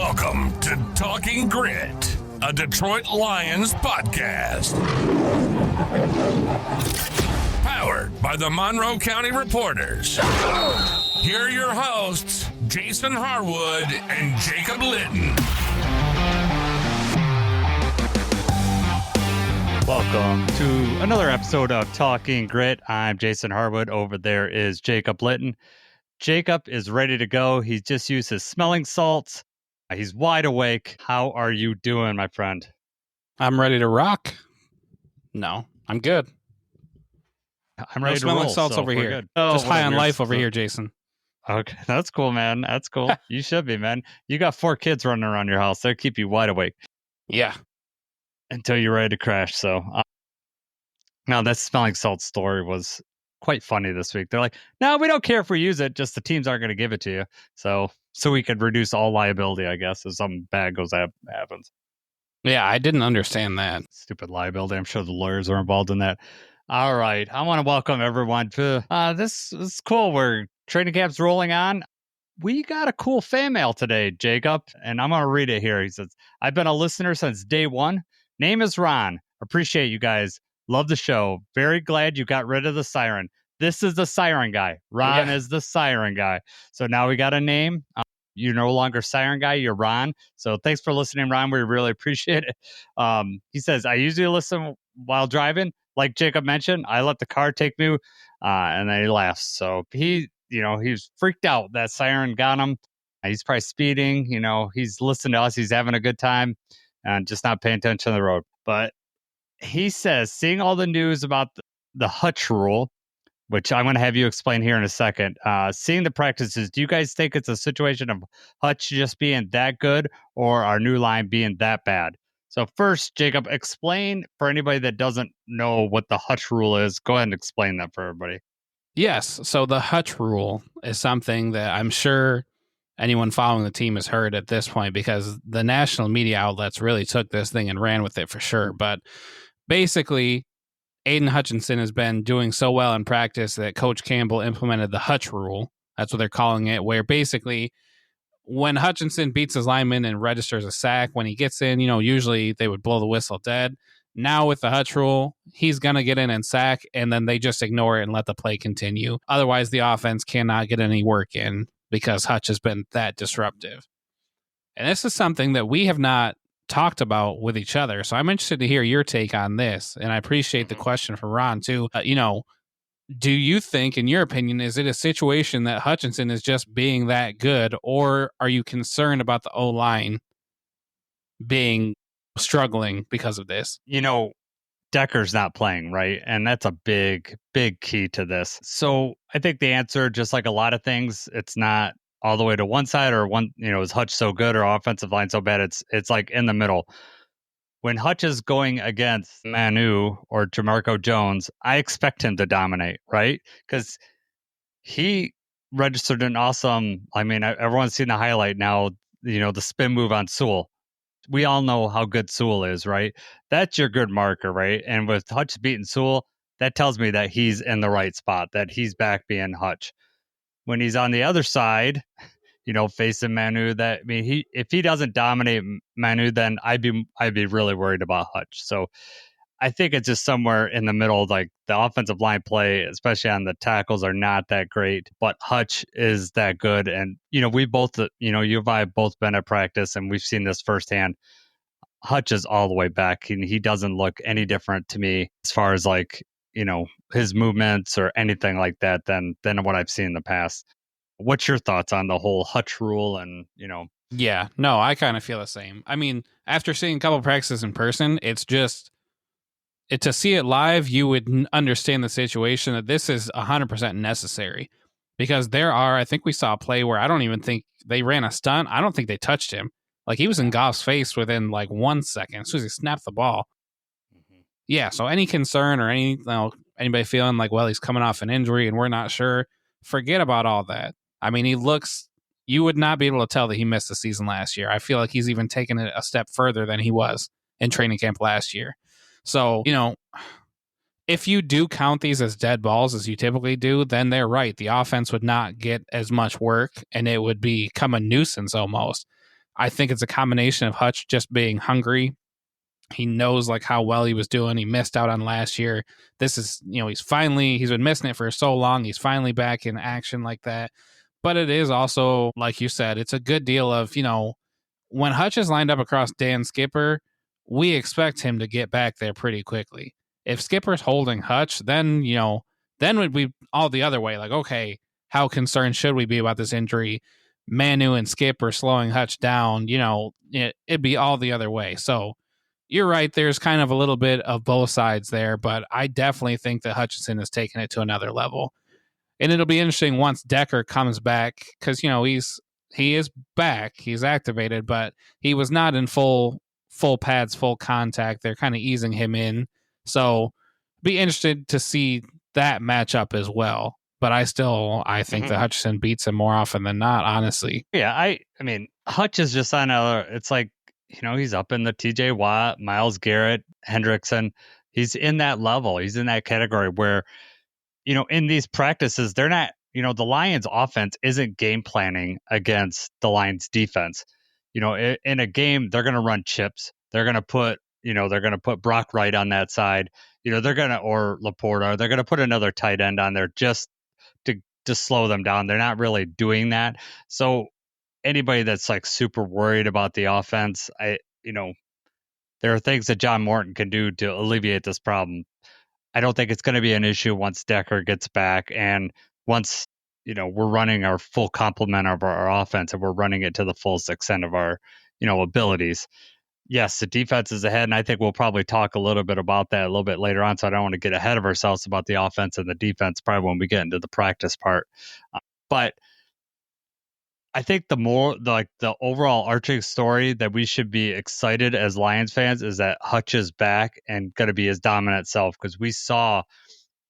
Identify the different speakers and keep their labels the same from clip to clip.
Speaker 1: Welcome to Talking Grit, a Detroit Lions podcast. Powered by the Monroe County Reporters. Here are your hosts, Jason Harwood and Jacob Litton.
Speaker 2: Welcome to another episode of Talking Grit. I'm Jason Harwood. Over there is Jacob Litton. Jacob is ready to go. He's just used his smelling salts. He's wide awake. How are you doing, my friend?
Speaker 3: I'm ready to rock. No, I'm good.
Speaker 2: I'm ready to roll.
Speaker 3: Smelling salts over here.
Speaker 2: Good.
Speaker 3: Just high on life over here, Jason.
Speaker 2: Okay, that's cool, man. That's cool. You should be, man. You got 4 kids running around your house. They'll keep you wide awake.
Speaker 3: Yeah.
Speaker 2: Until you're ready to crash. So, now that smelling salt story was quite funny this week. They're like, no, we don't care if we use it. Just the teams aren't going to give it to you. So we could reduce all liability, I guess, if something bad happens.
Speaker 3: Yeah, I didn't understand that.
Speaker 2: Stupid liability. I'm sure the lawyers are involved in that. All right. I want to welcome everyone to this is cool. We're training camp's rolling on. We got a cool fan mail today, Jacob, and I'm going to read it here. He says, I've been a listener since day one. Name is Ron. Appreciate you guys. Love the show. Very glad you got rid of the siren. This is the siren guy. Ron is the siren guy. So now we got a name. You're no longer siren guy. You're Ron. So thanks for listening, Ron. We really appreciate it. He says, I usually listen while driving. Like Jacob mentioned, I let the car take me, and then he laughs. So he was freaked out. That siren got him. He's probably speeding. He's listening to us. He's having a good time and just not paying attention to the road. But he says, seeing all the news about the Hutch Rule, which I'm going to have you explain here in a second, seeing the practices, do you guys think it's a situation of Hutch just being that good or our new line being that bad? So first, Jacob, explain for anybody that doesn't know what the Hutch Rule is. Go ahead and explain that for everybody.
Speaker 3: Yes. So the Hutch Rule is something that I'm sure anyone following the team has heard at this point because the national media outlets really took this thing and ran with it for sure. But basically, Aidan Hutchinson has been doing so well in practice that Coach Campbell implemented the Hutch Rule. That's what they're calling it, where basically when Hutchinson beats his lineman and registers a sack, when he gets in, usually they would blow the whistle dead. Now with the Hutch Rule, he's going to get in and sack, and then they just ignore it and let the play continue. Otherwise, the offense cannot get any work in because Hutch has been that disruptive. And this is something that we have not talked about with each other. So I'm interested to hear your take on this. And I appreciate the question from Ron too. Do you think, in your opinion, is it a situation that Hutchinson is just being that good, or are you concerned about the O-line being struggling because of this?
Speaker 2: Decker's not playing, right? And that's a big, big key to this. So I think the answer, just like a lot of things, it's not all the way to one side or one, is Hutch so good or offensive line so bad? It's like in the middle. When Hutch is going against Manu or Jamarco Jones, I expect him to dominate, right? Because he registered an awesome, everyone's seen the highlight now, the spin move on Sewell. We all know how good Sewell is, right? That's your good marker, right? And with Hutch beating Sewell, that tells me that he's in the right spot, that he's back being Hutch. When he's on the other side, facing Manu, if he doesn't dominate Manu, then I'd be really worried about Hutch. So I think it's just somewhere in the middle. Like the offensive line play, especially on the tackles, are not that great, but Hutch is that good. And we both, you and I have both been at practice, and we've seen this firsthand. Hutch is all the way back, and he doesn't look any different to me as far as his movements or anything like that than what I've seen in the past. What's your thoughts on the whole Hutch Rule? And
Speaker 3: Yeah, no, I kind of feel the same. After seeing a couple of practices in person, it's just to see it live, you would understand the situation that this is 100% necessary, because I think we saw a play where I don't even think they ran a stunt. I don't think they touched him. Like he was in Goff's face within 1 second as soon as he snapped the ball. Mm-hmm. Yeah. So any concern or anybody feeling like, well, he's coming off an injury and we're not sure, forget about all that. You would not be able to tell that he missed the season last year. I feel like he's even taken it a step further than he was in training camp last year. So, if you do count these as dead balls, as you typically do, then they're right. The offense would not get as much work, and it would become a nuisance almost. I think it's a combination of Hutch just being hungry. He knows like how well he was doing. He missed out on last year. This is, he's been missing it for so long. He's finally back in action like that. But it is also, like you said, it's a good deal of, when Hutch is lined up across Dan Skipper, we expect him to get back there pretty quickly. If Skipper's holding Hutch, then, then would be all the other way. Like, okay, how concerned should we be about this injury? Manu and Skipper slowing Hutch down, it'd be all the other way. So you're right. There's kind of a little bit of both sides there, but I definitely think that Hutchinson has taken it to another level. And it'll be interesting once Decker comes back because, he is back. He's activated, but he was not in full pads, full contact. They're kind of easing him in. So be interested to see that matchup as well. But I think that Hutchinson beats him more often than not, honestly.
Speaker 2: Yeah, I mean, Hutch is just on it's like, he's up in the TJ Watt, Myles Garrett, Hendrickson. He's in that level. He's in that category where, in these practices, they're not, the Lions offense isn't game planning against the Lions defense. In a game, they're going to run chips. They're going to put Brock Wright on that side. Or Laporta, they're going to put another tight end on there just to slow them down. They're not really doing that. So anybody that's like super worried about the offense, there are things that John Morton can do to alleviate this problem. I don't think it's going to be an issue once Decker gets back and once, we're running our full complement of our offense and we're running it to the fullest extent of our, abilities. Yes, the defense is ahead, and I think we'll probably talk a little bit about that a little bit later on, so I don't want to get ahead of ourselves about the offense and the defense probably when we get into the practice part. But I think the overall arching story that we should be excited as Lions fans is that Hutch is back and going to be his dominant self, because we saw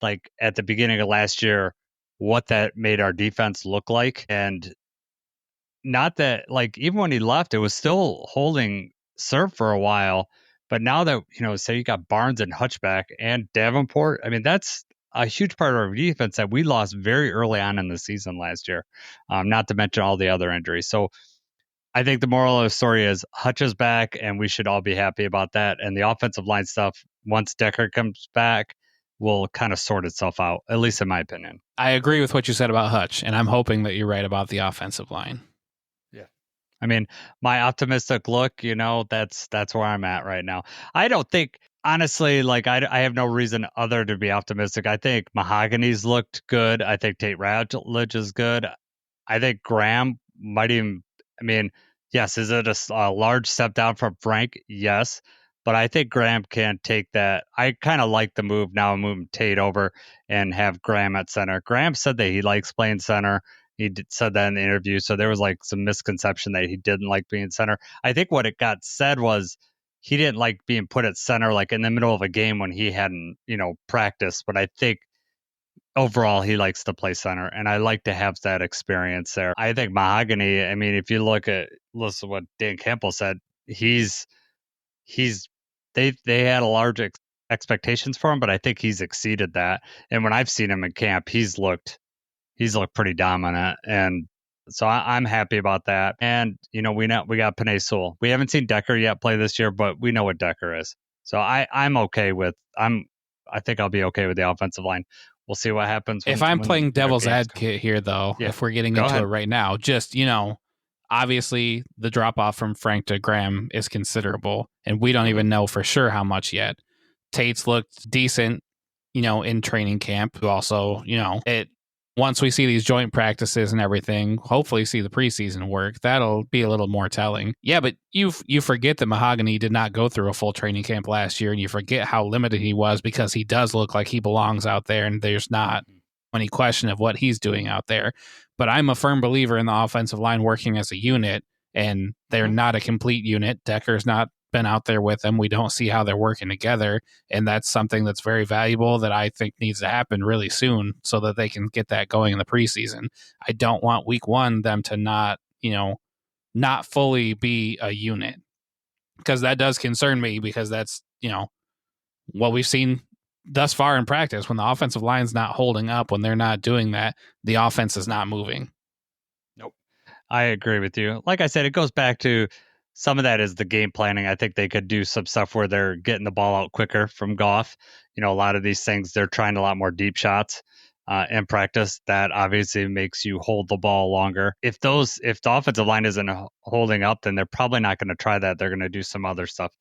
Speaker 2: like at the beginning of last year what that made our defense look like. And not that like even when he left, it was still holding serve for a while. But now that, say you got Barnes and Hutch back and Davenport, I mean, that's a huge part of our defense that we lost very early on in the season last year, not to mention all the other injuries. So I think the moral of the story is Hutch is back, and we should all be happy about that. And the offensive line stuff, once Decker comes back, will kind of sort itself out, at least in my opinion.
Speaker 3: I agree with what you said about Hutch, and I'm hoping that you're right about the offensive line.
Speaker 2: Yeah. I mean, my optimistic look, that's where I'm at right now. I don't think, honestly, like I have no reason other to be optimistic. I think Mahogany's looked good. I think Tate Ratledge is good. I think Graham might even, yes, is it a large step down from Frank? Yes. But I think Graham can take that. I kind of like the move now, moving Tate over and have Graham at center. Graham said that he likes playing center. He said that in the interview. So there was like some misconception that he didn't like being center. I think what it got said was he didn't like being put at center like in the middle of a game when he hadn't, practiced. But I think overall he likes to play center, and I like to have that experience there. I think Mahogany, if you listen to what Dan Campbell said, they had a large expectations for him, but I think he's exceeded that. And when I've seen him in camp, he's looked pretty dominant, and so I'm happy about that. And we got Penei Sewell. We haven't seen Decker yet play this year, but we know what Decker is. So I'm okay with I think I'll be okay with the offensive line. We'll see what happens.
Speaker 3: If I'm playing devil's advocate here, though, if we're getting into it right now, just obviously the drop off from Frank to Graham is considerable, and we don't even know for sure how much yet. Tate's looked decent, in training camp. Also, once we see these joint practices and everything, hopefully see the preseason work, that'll be a little more telling. Yeah, but you forget that Mahogany did not go through a full training camp last year, and you forget how limited he was, because he does look like he belongs out there, and there's not any question of what he's doing out there. But I'm a firm believer in the offensive line working as a unit, and they're not a complete unit. Decker's not been out there with them. We don't see how they're working together, and that's something that's very valuable that I think needs to happen really soon so that they can get that going in the preseason. I don't want week one them to not fully be a unit, because that does concern me, because that's what we've seen thus far in practice. When the offensive line's not holding up, when they're not doing that, the offense is not moving.
Speaker 2: Nope. I agree with you. Like I said, it goes back to some of that is the game planning. I think they could do some stuff where they're getting the ball out quicker from Goff. A lot of these things, they're trying a lot more deep shots in practice. That obviously makes you hold the ball longer. If the offensive line isn't holding up, then they're probably not going to try that. They're going to do some other stuff.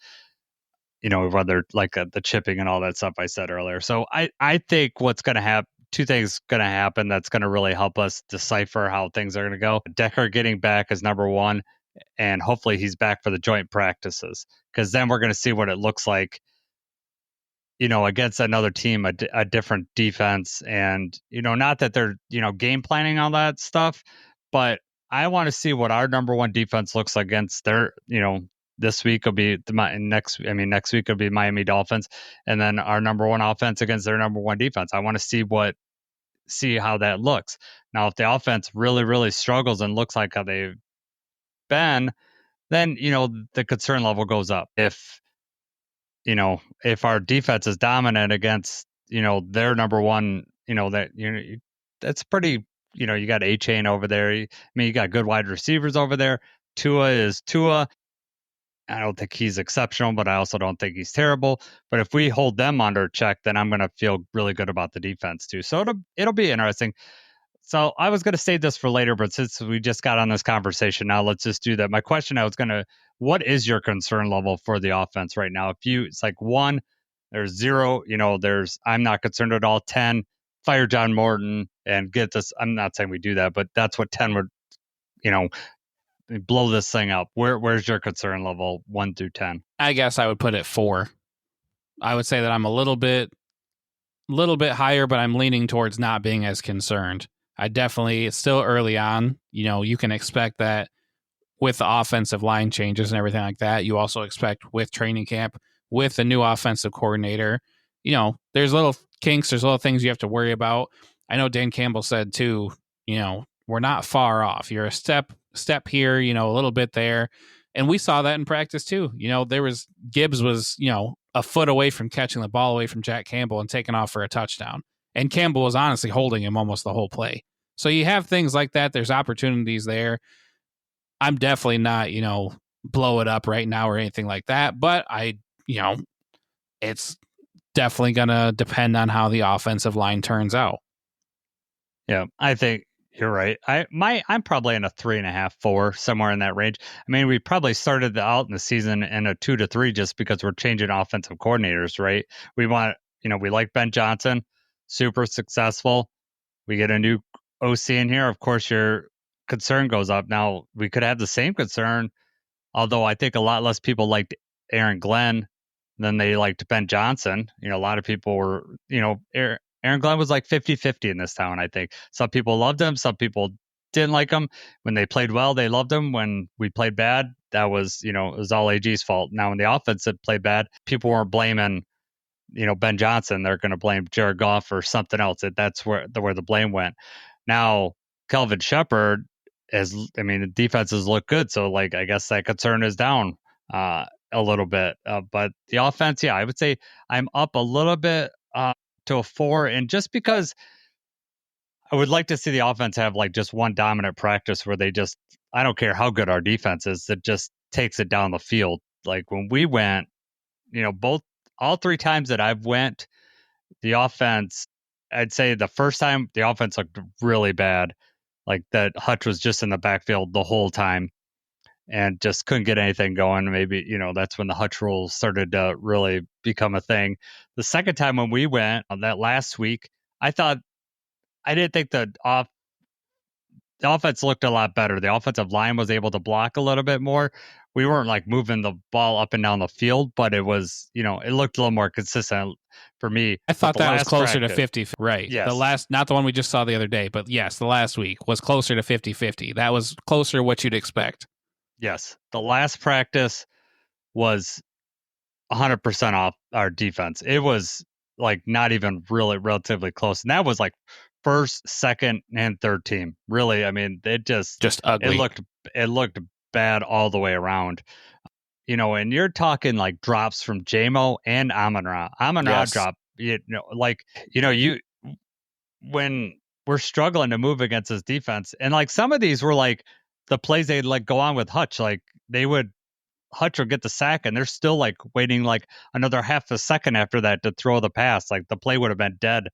Speaker 2: Whether like the chipping and all that stuff I said earlier. So I think what's going to happen, two things going to happen that's going to really help us decipher how things are going to go. Decker getting back is number one, and hopefully he's back for the joint practices, because then we're going to see what it looks like, against another team, a different defense. And, not that they're, game planning all that stuff, but I want to see what our number one defense looks like against their, this week will be next week will be Miami Dolphins, and then our number one offense against their number one defense. I want to see how that looks. Now, if the offense really, really struggles and looks like how they've been, then, the concern level goes up. If our defense is dominant against, their number one, that's pretty, you got A-Chain over there. You got good wide receivers over there. Tua is Tua. I don't think he's exceptional, but I also don't think he's terrible. But if we hold them under check, then I'm going to feel really good about the defense too. So it'll be interesting. So I was going to save this for later, but since we just got on this conversation, now let's just do that. My question, what is your concern level for the offense right now? It's like 1, there's 0, I'm not concerned at all. 10, fire John Morton and get this. I'm not saying we do that, but that's what 10 would, blow this thing up. Where's your concern level 1 through 10?
Speaker 3: I guess I would put it 4. I would say that I'm a little bit higher, but I'm leaning towards not being as concerned. It's still early on. You can expect that with the offensive line changes and everything like that. You also expect with training camp, with the new offensive coordinator, there's little kinks, there's little things you have to worry about. I know Dan Campbell said too, we're not far off. You're a step here, a little bit there. And we saw that in practice too. Gibbs was, a foot away from catching the ball away from Jack Campbell and taking off for a touchdown. And Campbell was honestly holding him almost the whole play. So you have things like that. There's opportunities there. I'm definitely not, blow it up right now or anything like that. But it's definitely going to depend on how the offensive line turns out.
Speaker 2: Yeah, I think you're right. I'm probably in a 3.5, 4, somewhere in that range. I mean, we probably started out in the season in a 2 to 3 just because we're changing offensive coordinators, right? We like Ben Johnson, super successful. We get a new OC in here. Of course, your concern goes up. Now, we could have the same concern, although I think a lot less people liked Aaron Glenn than they liked Ben Johnson. A lot of people were, Aaron Glenn was like 50-50 in this town, I think. Some people loved him. Some people didn't like him. When they played well, they loved him. When we played bad, that was, it was all AG's fault. Now, when the offense had played bad, people weren't blaming, Ben Johnson. They're going to blame Jared Goff or something else. That's where the blame went. Now, Kelvin Shepard the defenses look good. So, I guess that concern is down a little bit. But the offense, yeah, I would say I'm up a little bit to a 4. And just because I would like to see the offense have just one dominant practice where I don't care how good our defense is, that just takes it down the field. Like when we went, all 3 times that I've went, the offense, I'd say the first time the offense looked really bad, like that Hutch was just in the backfield the whole time and just couldn't get anything going. Maybe, that's when the Hutch Rule started to really become a thing. The second time when we went that last week, I didn't think the offense looked a lot better. The offensive line was able to block a little bit more. We weren't moving the ball up and down the field, but it was, it looked a little more consistent for me.
Speaker 3: I thought that was closer to 50, right?
Speaker 2: Yes.
Speaker 3: Not the one we just saw the other day, but yes, the last week was closer to 50-50. That was closer to what you'd expect.
Speaker 2: Yes. The last practice was 100% off our defense. It was not even really relatively close. And that was first, second, and third team. Really, it just
Speaker 3: ugly.
Speaker 2: It looked bad all the way around. And you're talking drops from JMO and Amon-Ra. Amon-Ra
Speaker 3: Yes.
Speaker 2: drop, when we're struggling to move against this defense, and some of these were the plays they'd like go on with Hutch, like Hutch would get the sack and they're still like waiting like another half a second after that to throw the pass. Like the play would have been dead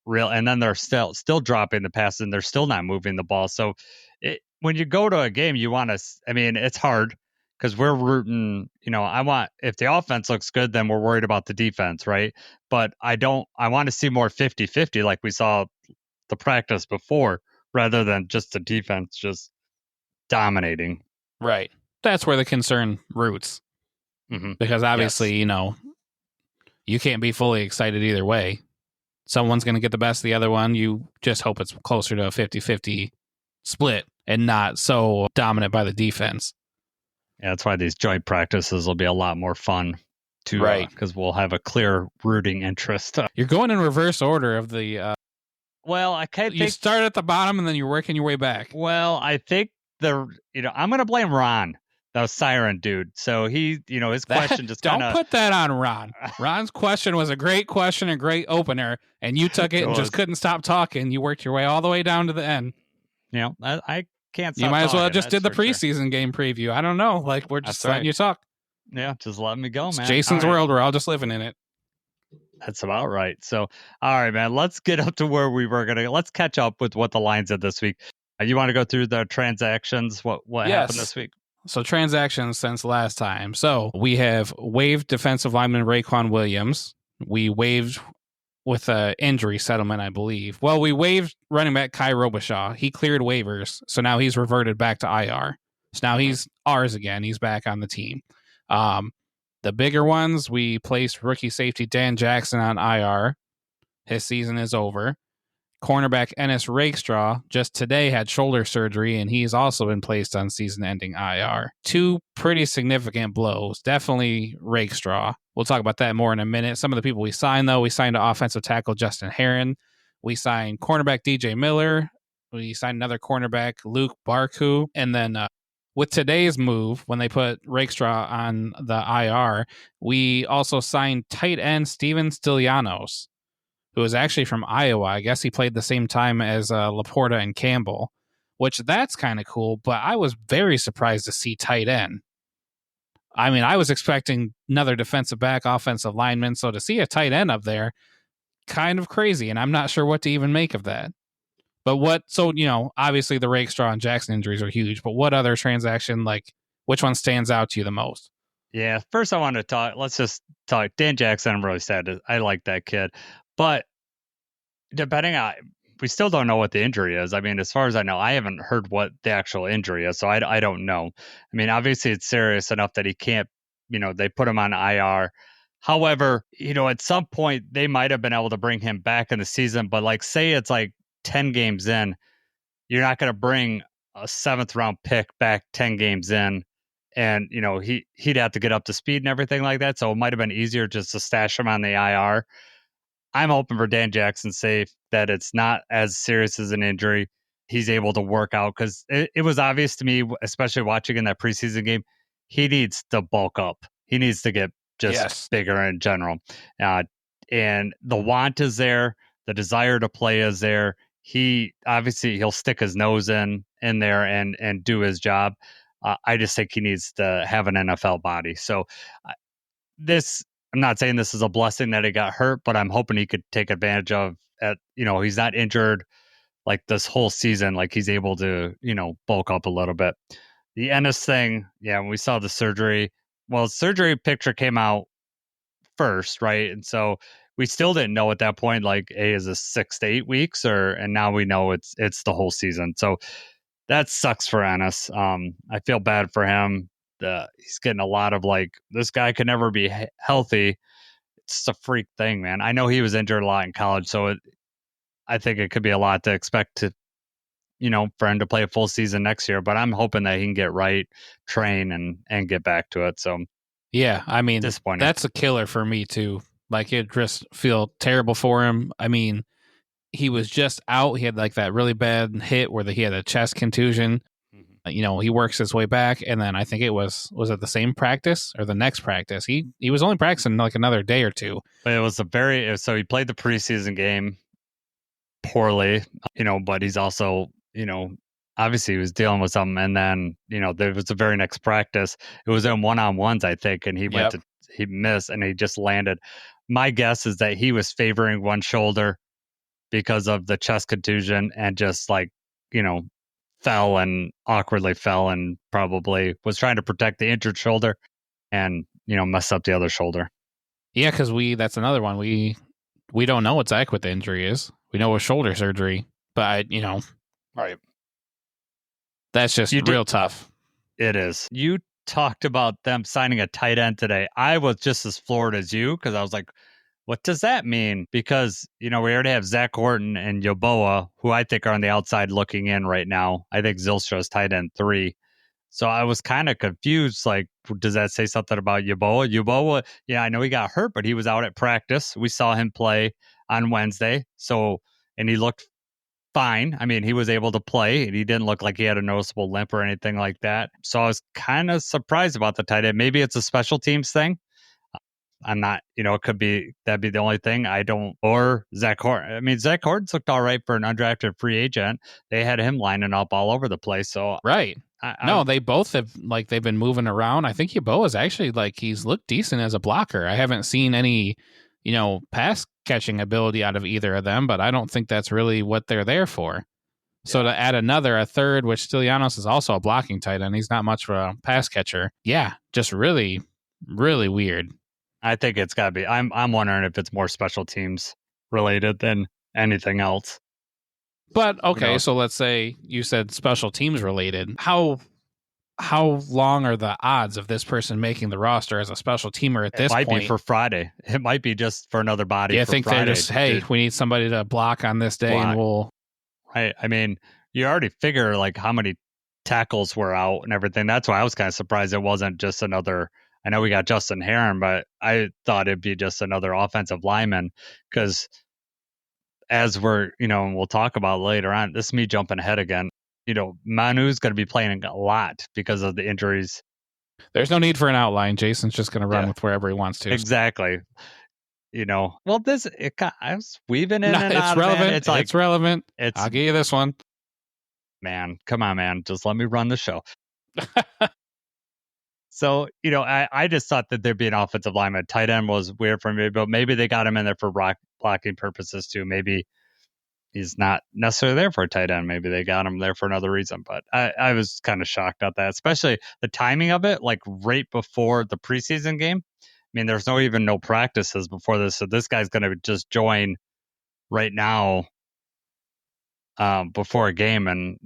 Speaker 2: real, and then they're still dropping the pass and they're still not moving the ball. So when you go to a game, you want to, I mean, it's hard because we're rooting, if the offense looks good, then we're worried about the defense, right? But I want to see more 50-50 like we saw the practice before, rather than just the defense just dominating.
Speaker 3: Right. That's where the concern roots.
Speaker 2: Mm-hmm.
Speaker 3: Because obviously, you can't be fully excited either way. Someone's going to get the best of the other one. You just hope it's closer to a 50-50 split and not so dominant by the defense.
Speaker 2: Yeah, that's why these joint practices will be a lot more fun too,
Speaker 3: right?
Speaker 2: Because we'll have a clear rooting interest.
Speaker 3: You're going in reverse order of the.
Speaker 2: Well, I can't.
Speaker 3: You start at the bottom and then you're working your way back.
Speaker 2: Well, I think I'm going to blame Ron, the siren dude. So he, his question just
Speaker 3: don't put that on Ron. Ron's question was a great question, a great opener, and you took it and just couldn't stop talking. You worked your way all the way down to the end.
Speaker 2: I can't stop
Speaker 3: You might as well
Speaker 2: talking,
Speaker 3: just did the preseason game preview. I don't know. Like, we're just letting you talk.
Speaker 2: Yeah, just let me go, man.
Speaker 3: It's Jason's world. We're all just living in it.
Speaker 2: That's about right. So, all right, man, let's get up to where we were going to. Let's catch up with what the lines did this week. You want to go through the transactions? What happened this week?
Speaker 3: So transactions since last time. So we have waived defensive lineman Raekwon Williams. We waived with an injury settlement, I believe. Well, we waived running back Kai Robichaud. He cleared waivers, so now he's reverted back to IR. So now he's ours again. He's back on the team. The bigger ones, we placed rookie safety Dan Jackson on IR. His season is over. Cornerback Ennis Rakestraw just today had shoulder surgery, and he's also been placed on season-ending IR. Two pretty significant blows. Definitely Rakestraw. We'll talk about that more in a minute. Some of the people we signed, though, we signed offensive tackle Justin Herron. We signed cornerback DJ Miller. We signed another cornerback, Luke Barku. And then with today's move, when they put Rakestraw on the IR, we also signed tight end Steven Stylianos, who is actually from Iowa. I guess he played the same time as Laporta and Campbell, which that's kind of cool, but I was very surprised to see tight end. I mean, I was expecting another defensive back, offensive lineman, so to see a tight end up there, kind of crazy, and I'm not sure what to even make of that. But obviously the Rakestraw and Jackson injuries are huge, but what other transaction, which one stands out to you the most?
Speaker 2: Yeah, first I want to talk, let's just talk, Dan Jackson, I'm really sad. I like that kid. But depending on, we still don't know what the injury is. I mean, as far as I know, I haven't heard what the actual injury is, so I don't know. I mean, obviously it's serious enough that he can't, they put him on IR. However, at some point they might have been able to bring him back in the season, but say it's 10 games in, you're not going to bring a 7th round pick back 10 games in. And, he'd have to get up to speed and everything like that. So it might have been easier just to stash him on the IR. I'm hoping for Dan Jackson's sake that it's not as serious as an injury. He's able to work out, because it was obvious to me, especially watching in that preseason game, he needs to bulk up. He needs to get just bigger in general. And the want is there. The desire to play is there. He'll stick his nose in there and do his job. I just think he needs to have an NFL body. So I'm not saying this is a blessing that he got hurt, but I'm hoping he could take advantage of he's not injured this whole season. He's able to, bulk up a little bit. The Ennis thing, when we saw the surgery, surgery picture came out first, right? And so we still didn't know at that point, is this 6 to 8 weeks and now we know it's the whole season. So that sucks for Ennis. I feel bad for him. He's getting a lot of this guy could never be healthy. It's a freak thing, man. I know he was injured a lot in college, so I think it could be a lot to expect to, for him to play a full season next year. But I'm hoping that he can get right, train, and get back to it. So
Speaker 3: yeah, I mean,
Speaker 2: disappointing.
Speaker 3: That's a killer for me too. It just feel terrible for him. I mean, he was just out. He had that really bad hit where he had a chest contusion. He works his way back, and then I think it was it the same practice or the next practice? He was only practicing another day or two.
Speaker 2: But it was so he played the preseason game poorly, but he's also, obviously he was dealing with something. And then, there was the very next practice. It was in one-on-ones, I think, and he missed and he just landed. My guess is that he was favoring one shoulder because of the chest contusion and just awkwardly fell and probably was trying to protect the injured shoulder and, messed up the other shoulder.
Speaker 3: Yeah, because that's another one. We don't know exactly what the injury is. We know it was shoulder surgery, but
Speaker 2: right.
Speaker 3: That's just real tough.
Speaker 2: It is. You talked about them signing a tight end today. I was just as floored as you because I was like, what does that mean? Because, we already have Zach Horton and Yeboah, who I think are on the outside looking in right now. I think Zylstra is tight end 3. So I was kind of confused. Like, does that say something about Yeboah? Yeboah, yeah, I know he got hurt, but he was out at practice. We saw him play on Wednesday. And he looked fine. I mean, he was able to play and he didn't look like he had a noticeable limp or anything like that. So I was kind of surprised about the tight end. Maybe it's a special teams thing. I'm not, it could be, that'd be the only thing. Or Zach Horton. I mean, Zach Horton's looked all right for an undrafted free agent. They had him lining up all over the place. So,
Speaker 3: right. They both have, they've been moving around. I think Yeboah is actually, he's looked decent as a blocker. I haven't seen any, pass catching ability out of either of them, but I don't think that's really what they're there for. Yeah. So to add a third, which Stylianos is also a blocking tight end, he's not much of a pass catcher. Yeah, just really, really weird.
Speaker 2: I think it's got to be. I'm wondering if it's more special teams related than anything else.
Speaker 3: But okay, so let's say you said special teams related. How long are the odds of this person making the roster as a special teamer at this point?
Speaker 2: It might be for Friday. It might be just for another body.
Speaker 3: Yeah, I think Friday. They're just, hey, we need somebody to block on this day, and we'll.
Speaker 2: Right. I mean, you already figure how many tackles were out and everything. That's why I was kind of surprised it wasn't just another. I know we got Justin Heron, but I thought it'd be just another offensive lineman because as we're, and we'll talk about later on, this is me jumping ahead again. Manu's going to be playing a lot because of the injuries.
Speaker 3: There's no need for an outline. Jason's just going to run with wherever he wants to.
Speaker 2: Exactly. Well, I was weaving in and
Speaker 3: it's
Speaker 2: out.
Speaker 3: Relevant.
Speaker 2: It's
Speaker 3: relevant. I'll give you this one.
Speaker 2: Man, come on, man. Just let me run the show. So, I just thought that there'd be an offensive lineman. Tight end was weird for me, but maybe they got him in there for blocking purposes too. Maybe he's not necessarily there for a tight end. Maybe they got him there for another reason. But I was kind of shocked at that, especially the timing of it, right before the preseason game. I mean, there's no practices before this. So this guy's going to just join right now before a game. And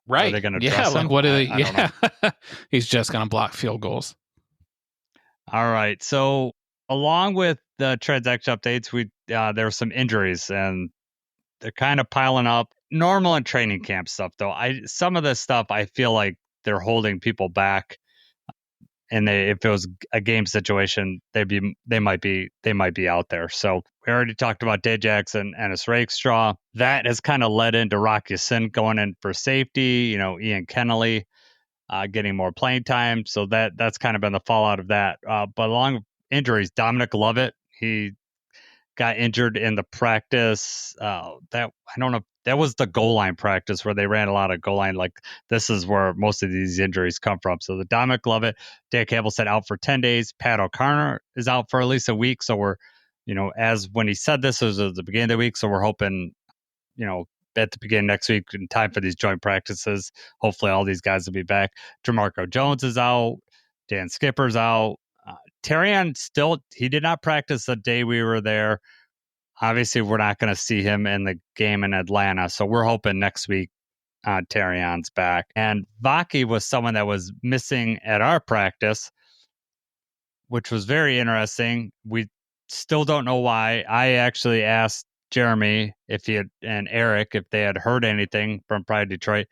Speaker 3: right.
Speaker 2: Are they going to dress him?
Speaker 3: What are they? Yeah. He's just going to block field goals.
Speaker 2: All right. So along with the transaction updates, there were some injuries and they're kind of piling up. Normal in training camp stuff, though. Some of this stuff I feel like they're holding people back. And if it was a game situation, they might be out there. So we already talked about Day Jackson and Ennis Rakestraw. That has kind of led into Rock Ya-Sin going in for safety. Ian Kennelly getting more playing time. So that's kind of been the fallout of that. But along with injuries, Dominic Lovett, he got injured in the practice. I don't know. That was the goal line practice where they ran a lot of goal line. This is where most of these injuries come from. So the Dominic Lovett, Dan Campbell said out for 10 days. Pat O'Connor is out for at least a week. So we're, as when he said this, it was at the beginning of the week. So we're hoping, at the beginning next week in time for these joint practices, hopefully all these guys will be back. DeMarco Jones is out. Dan Skipper's out. Terrion he did not practice the day we were there. Obviously, we're not going to see him in the game in Atlanta. So we're hoping next week Terrion's back. And Vaki was someone that was missing at our practice, which was very interesting. We still don't know why. I actually asked Jeremy and Eric if they had heard anything from Pride Detroit.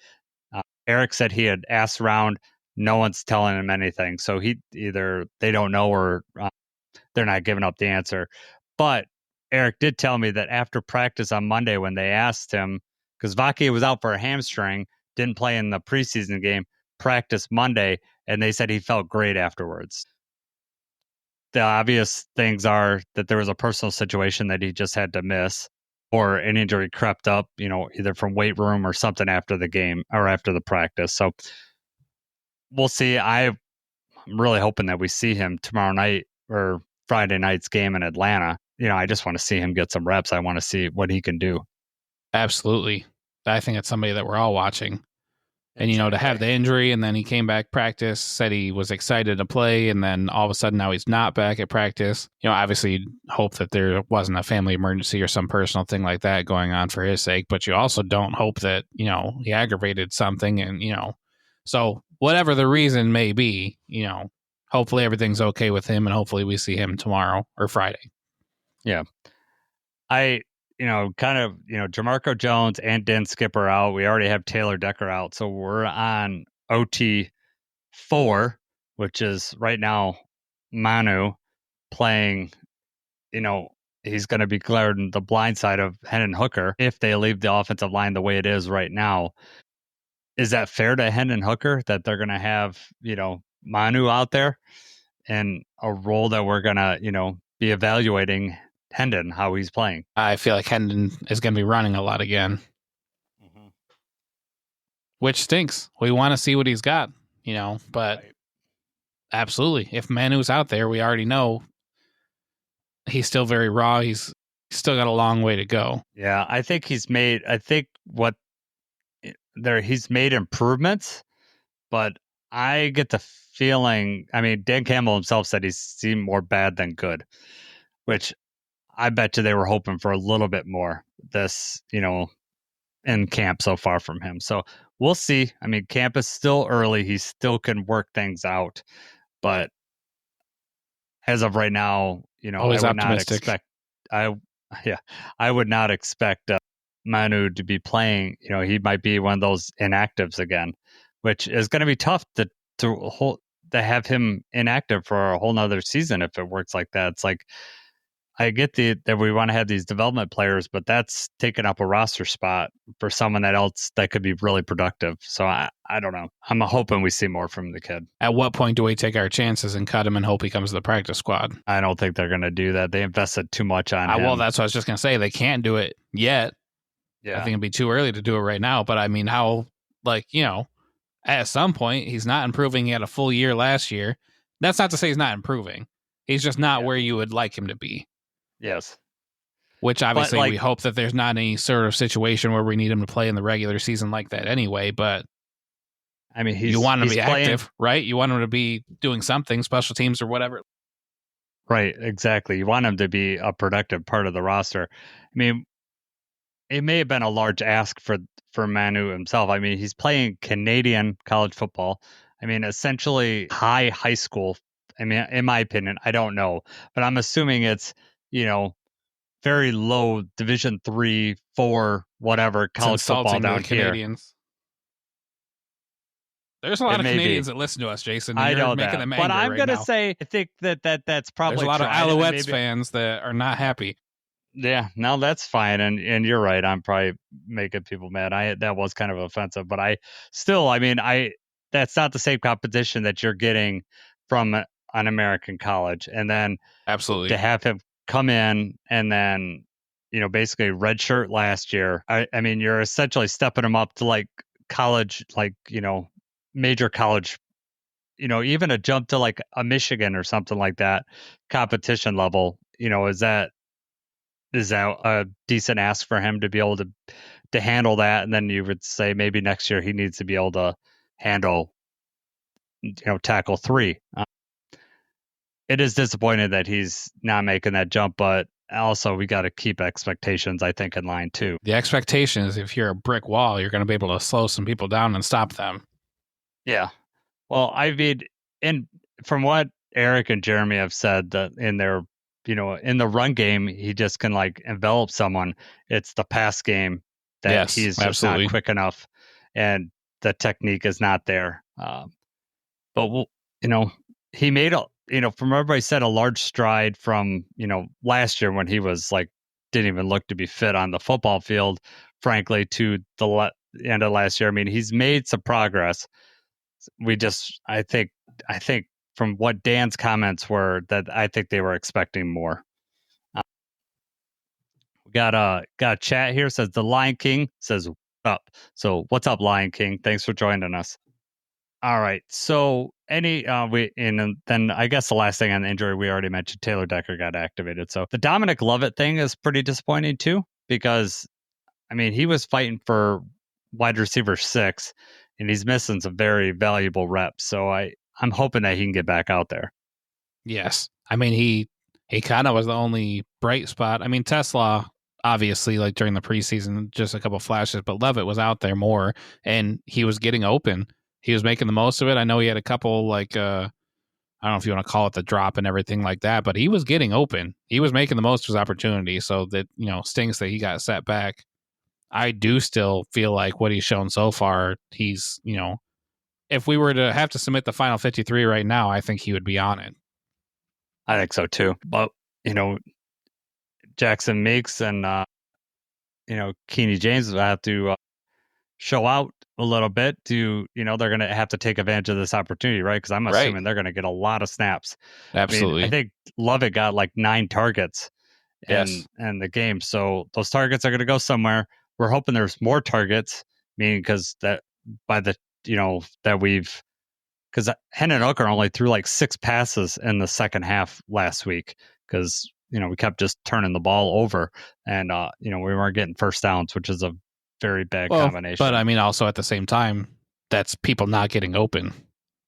Speaker 2: Eric said he had asked around. No one's telling him anything. So they don't know or they're not giving up the answer. But Eric did tell me that after practice on Monday when they asked him, because Vaki was out for a hamstring, didn't play in the preseason game, practiced Monday, and they said he felt great afterwards. The obvious things are that there was a personal situation that he just had to miss, or an injury crept up, either from weight room or something after the game or after the practice. So we'll see. I'm really hoping that we see him tomorrow night or Friday night's game in Atlanta. I just want to see him get some reps. I want to see what he can do.
Speaker 3: Absolutely. I think it's somebody that we're all watching. And, to have the injury and then he came back practice, said he was excited to play, and then all of a sudden now he's not back at practice. Obviously hope that there wasn't a family emergency or some personal thing like that going on for his sake, but you also don't hope that, he aggravated something and, so whatever the reason may be, hopefully everything's okay with him and hopefully we see him tomorrow or Friday.
Speaker 2: Yeah. Jamarco Jones and Den Skipper out. We already have Taylor Decker out. So we're on OT 4, which is right now Manu playing, he's going to be guarding the blind side of Hendon Hooker if they leave the offensive line the way it is right now. Is that fair to Hendon Hooker that they're going to have, Manu out there and a role that we're going to, be evaluating Hendon, how he's playing?
Speaker 3: I feel like Hendon is going to be running a lot again, which stinks. We want to see what he's got, but right. Absolutely. If Manu's out there, we already know he's still very raw. He's still got a long way to go.
Speaker 2: Yeah, I think he's made improvements, but I get the feeling, Dan Campbell himself said he's seen more bad than good, which I bet you they were hoping for a little bit more this, in camp so far from him. So we'll see. Camp is still early. He still can work things out, but as of right now,
Speaker 3: always optimistic.
Speaker 2: I would not expect Manu to be playing. He might be one of those inactives again, which is going to be tough to have him inactive for a whole nother season if it works like that. It's like, I get that we want to have these development players, but that's taking up a roster spot for someone else that could be really productive. So I don't know. I'm hoping we see more from the kid.
Speaker 3: At what point do we take our chances and cut him and hope he comes to the practice squad?
Speaker 2: I don't think they're going to do that. They invested too much on him.
Speaker 3: Well, that's what I was just going to say. They can't do it yet. Yeah. I think it'd be too early to do it right now. But at some point, he's not improving. He had a full year last year. That's not to say he's not improving. He's just not where you would like him to be.
Speaker 2: Yes.
Speaker 3: Which obviously we hope that there's not any sort of situation where we need him to play in the regular season like that anyway. But you want him to be active, right? You want him to be doing something, special teams or whatever.
Speaker 2: Right, exactly. You want him to be a productive part of the roster. It may have been a large ask for Manu himself. He's playing Canadian college football. Essentially high school. In my opinion, I don't know, but I'm assuming it's, very low Division 3, 4, whatever college football down here.
Speaker 3: Canadians. There's a lot of Canadians that listen to us, Jason.
Speaker 2: I know
Speaker 3: making
Speaker 2: that,
Speaker 3: them
Speaker 2: but I'm
Speaker 3: going to
Speaker 2: say I think that's probably
Speaker 3: there's a lot of Alouettes fans that are not happy.
Speaker 2: Yeah, no, that's fine, and you're right. I'm probably making people mad. That was kind of offensive, but I still, that's not the same competition that you're getting from an American college, and then
Speaker 3: absolutely
Speaker 2: to have him come in and then basically redshirt last year. You're essentially stepping him up to like college, major college. Even a jump to like a Michigan or something like that competition level. Is that a decent ask for him to be able to handle that? And then you would say maybe next year he needs to be able to handle, tackle 3. It is disappointing that he's not making that jump, but also we got to keep expectations, I think, in line too.
Speaker 3: The expectation is if you're a brick wall, you're going to be able to slow some people down and stop them.
Speaker 2: Yeah. Well, and from what Eric and Jeremy have said, that in their, in the run game, he just can envelop someone. It's the pass game that he's just not quick enough, and the technique is not there. But he made from everybody said a large stride from last year when he was didn't even look to be fit on the football field, frankly, to the end of last year. He's made some progress. I think from what Dan's comments were, that I think they were expecting more. Got a chat here. Says the Lion King says up. So what's up, Lion King? Thanks for joining us. All right. So then I guess the last thing on the injury we already mentioned, Taylor Decker got activated. So the Dominic Lovett thing is pretty disappointing too, because I mean he was fighting for wide receiver 6, and he's missing some very valuable reps. So I'm hoping that he can get back out there.
Speaker 3: Yes. I mean, he kind of was the only bright spot. I mean, Tesla, obviously, like during the preseason, just a couple flashes, but Levitt was out there more, and he was getting open. He was making the most of it. I know he had a couple, like, I don't know if you want to call it the drop and everything like that, but he was getting open. He was making the most of his opportunity, so that, stings that he got set back. I do still feel like what he's shown so far, he's, if we were to have to submit the final 53 right now, I think he would be on it.
Speaker 2: I think so too. But Jackson Meeks and Keeney James will have to show out a little bit to they're going to have to take advantage of this opportunity, right? Because I'm assuming they're going to get a lot of snaps.
Speaker 3: Absolutely.
Speaker 2: I think Lovett got like 9 targets in the game, so those targets are going to go somewhere. We're hoping there's more targets, meaning because that by the that we've. Because Hendon Hooker only threw like 6 passes in the second half last week because, we kept just turning the ball over and, we weren't getting first downs, which is a very bad combination.
Speaker 3: But I mean, also at the same time, that's people not getting open.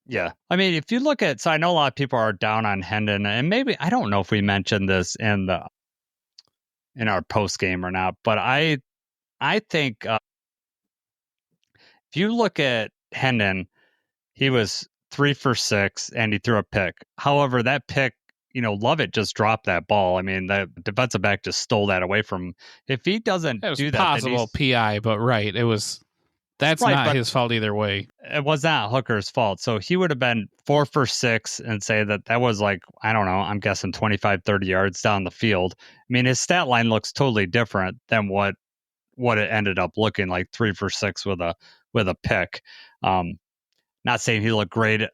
Speaker 2: Yeah. I mean, if you look at, so I know a lot of people are down on Hendon, and maybe, I don't know if we mentioned this in our post game or not, but I think if you look at Hendon, he was 3 for 6 and he threw a pick. However, that pick, Lovett just dropped that ball. I mean, the defensive back just stole that away from him. If he doesn't do that,
Speaker 3: possible PI, but right, that's right, not his fault either way.
Speaker 2: It was not Hooker's fault. So he would have been 4 for 6 and say that was like, I don't know, I'm guessing 25, 30 yards down the field. I mean, his stat line looks totally different than what it ended up looking like, 3 for 6 with a pick. Not saying he looked great at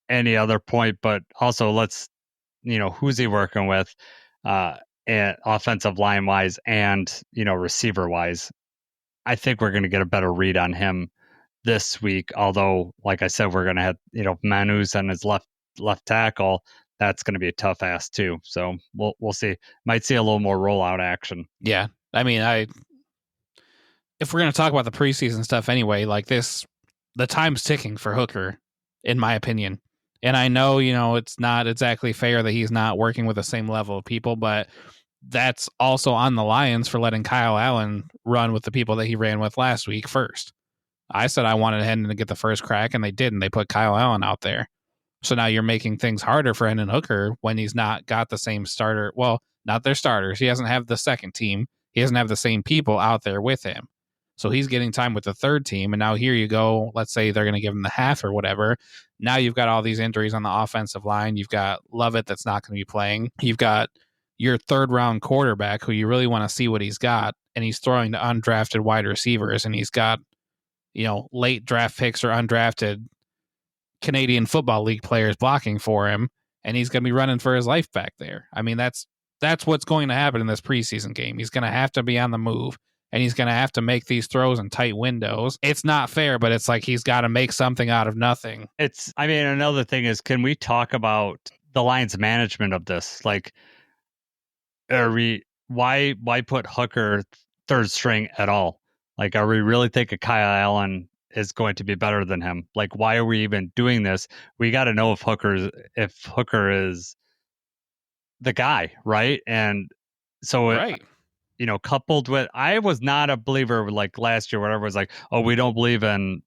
Speaker 2: any other point, but also who's he working with and offensive line wise and, receiver wise. I think we're going to get a better read on him this week. Although, like I said, we're going to have, Manus on his left tackle. That's going to be a tough ass too. So we'll see. Might see a little more rollout action.
Speaker 3: Yeah. I mean, if we're going to talk about the preseason stuff anyway, like this, the time's ticking for Hooker, in my opinion. And I know, it's not exactly fair that he's not working with the same level of people, but that's also on the Lions for letting Kyle Allen run with the people that he ran with last week first. I said I wanted Hendon to get the first crack, and they didn't. They put Kyle Allen out there. So now you're making things harder for Hendon Hooker when he's not got the same starter. Well, not their starters. He doesn't have the second team. He doesn't have the same people out there with him. So he's getting time with the third team. And now here you go. Let's say they're going to give him the half or whatever. Now you've got all these injuries on the offensive line. You've got Lovett that's not going to be playing. You've got your 3rd round quarterback who you really want to see what he's got. And he's throwing to undrafted wide receivers. And he's got, late draft picks or undrafted Canadian Football League players blocking for him. And he's going to be running for his life back there. I mean, that's what's going to happen in this preseason game. He's going to have to be on the move. And he's going to have to make these throws in tight windows. It's not fair, but it's like he's got to make something out of nothing.
Speaker 2: Another thing is, can we talk about the Lions' management of this? Like, why put Hooker 3rd string at all? Like, are we really thinking Kyle Allen is going to be better than him? Like, why are we even doing this? We got to know if Hooker is the guy, right? And so
Speaker 3: right.
Speaker 2: Coupled with, I was not a believer like last year, whatever was like, oh, we don't believe in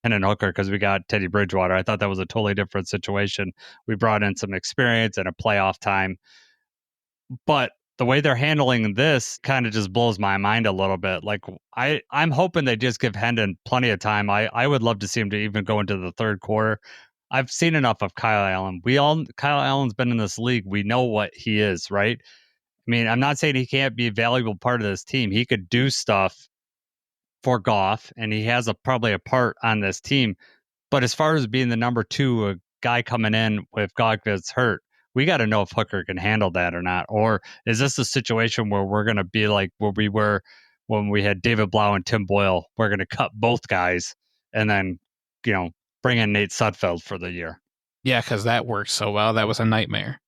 Speaker 2: Hendon Hooker because we got Teddy Bridgewater. I thought that was a totally different situation. We brought in some experience and a playoff time. But the way they're handling this kind of just blows my mind a little bit. Like, I'm hoping they just give Hendon plenty of time. I would love to see him to even go into the 3rd quarter. I've seen enough of Kyle Allen. Kyle Allen's been in this league. We know what he is, right? I mean, I'm not saying he can't be a valuable part of this team. He could do stuff for Goff, and he has probably a part on this team. But as far as being the number 2, a guy coming in if Goff gets hurt, we got to know if Hooker can handle that or not. Or is this a situation where we're going to be like where we were when we had David Blau and Tim Boyle? We're going to cut both guys and then, bring in Nate Sudfeld for the year.
Speaker 3: Yeah, because that worked so well. That was a nightmare.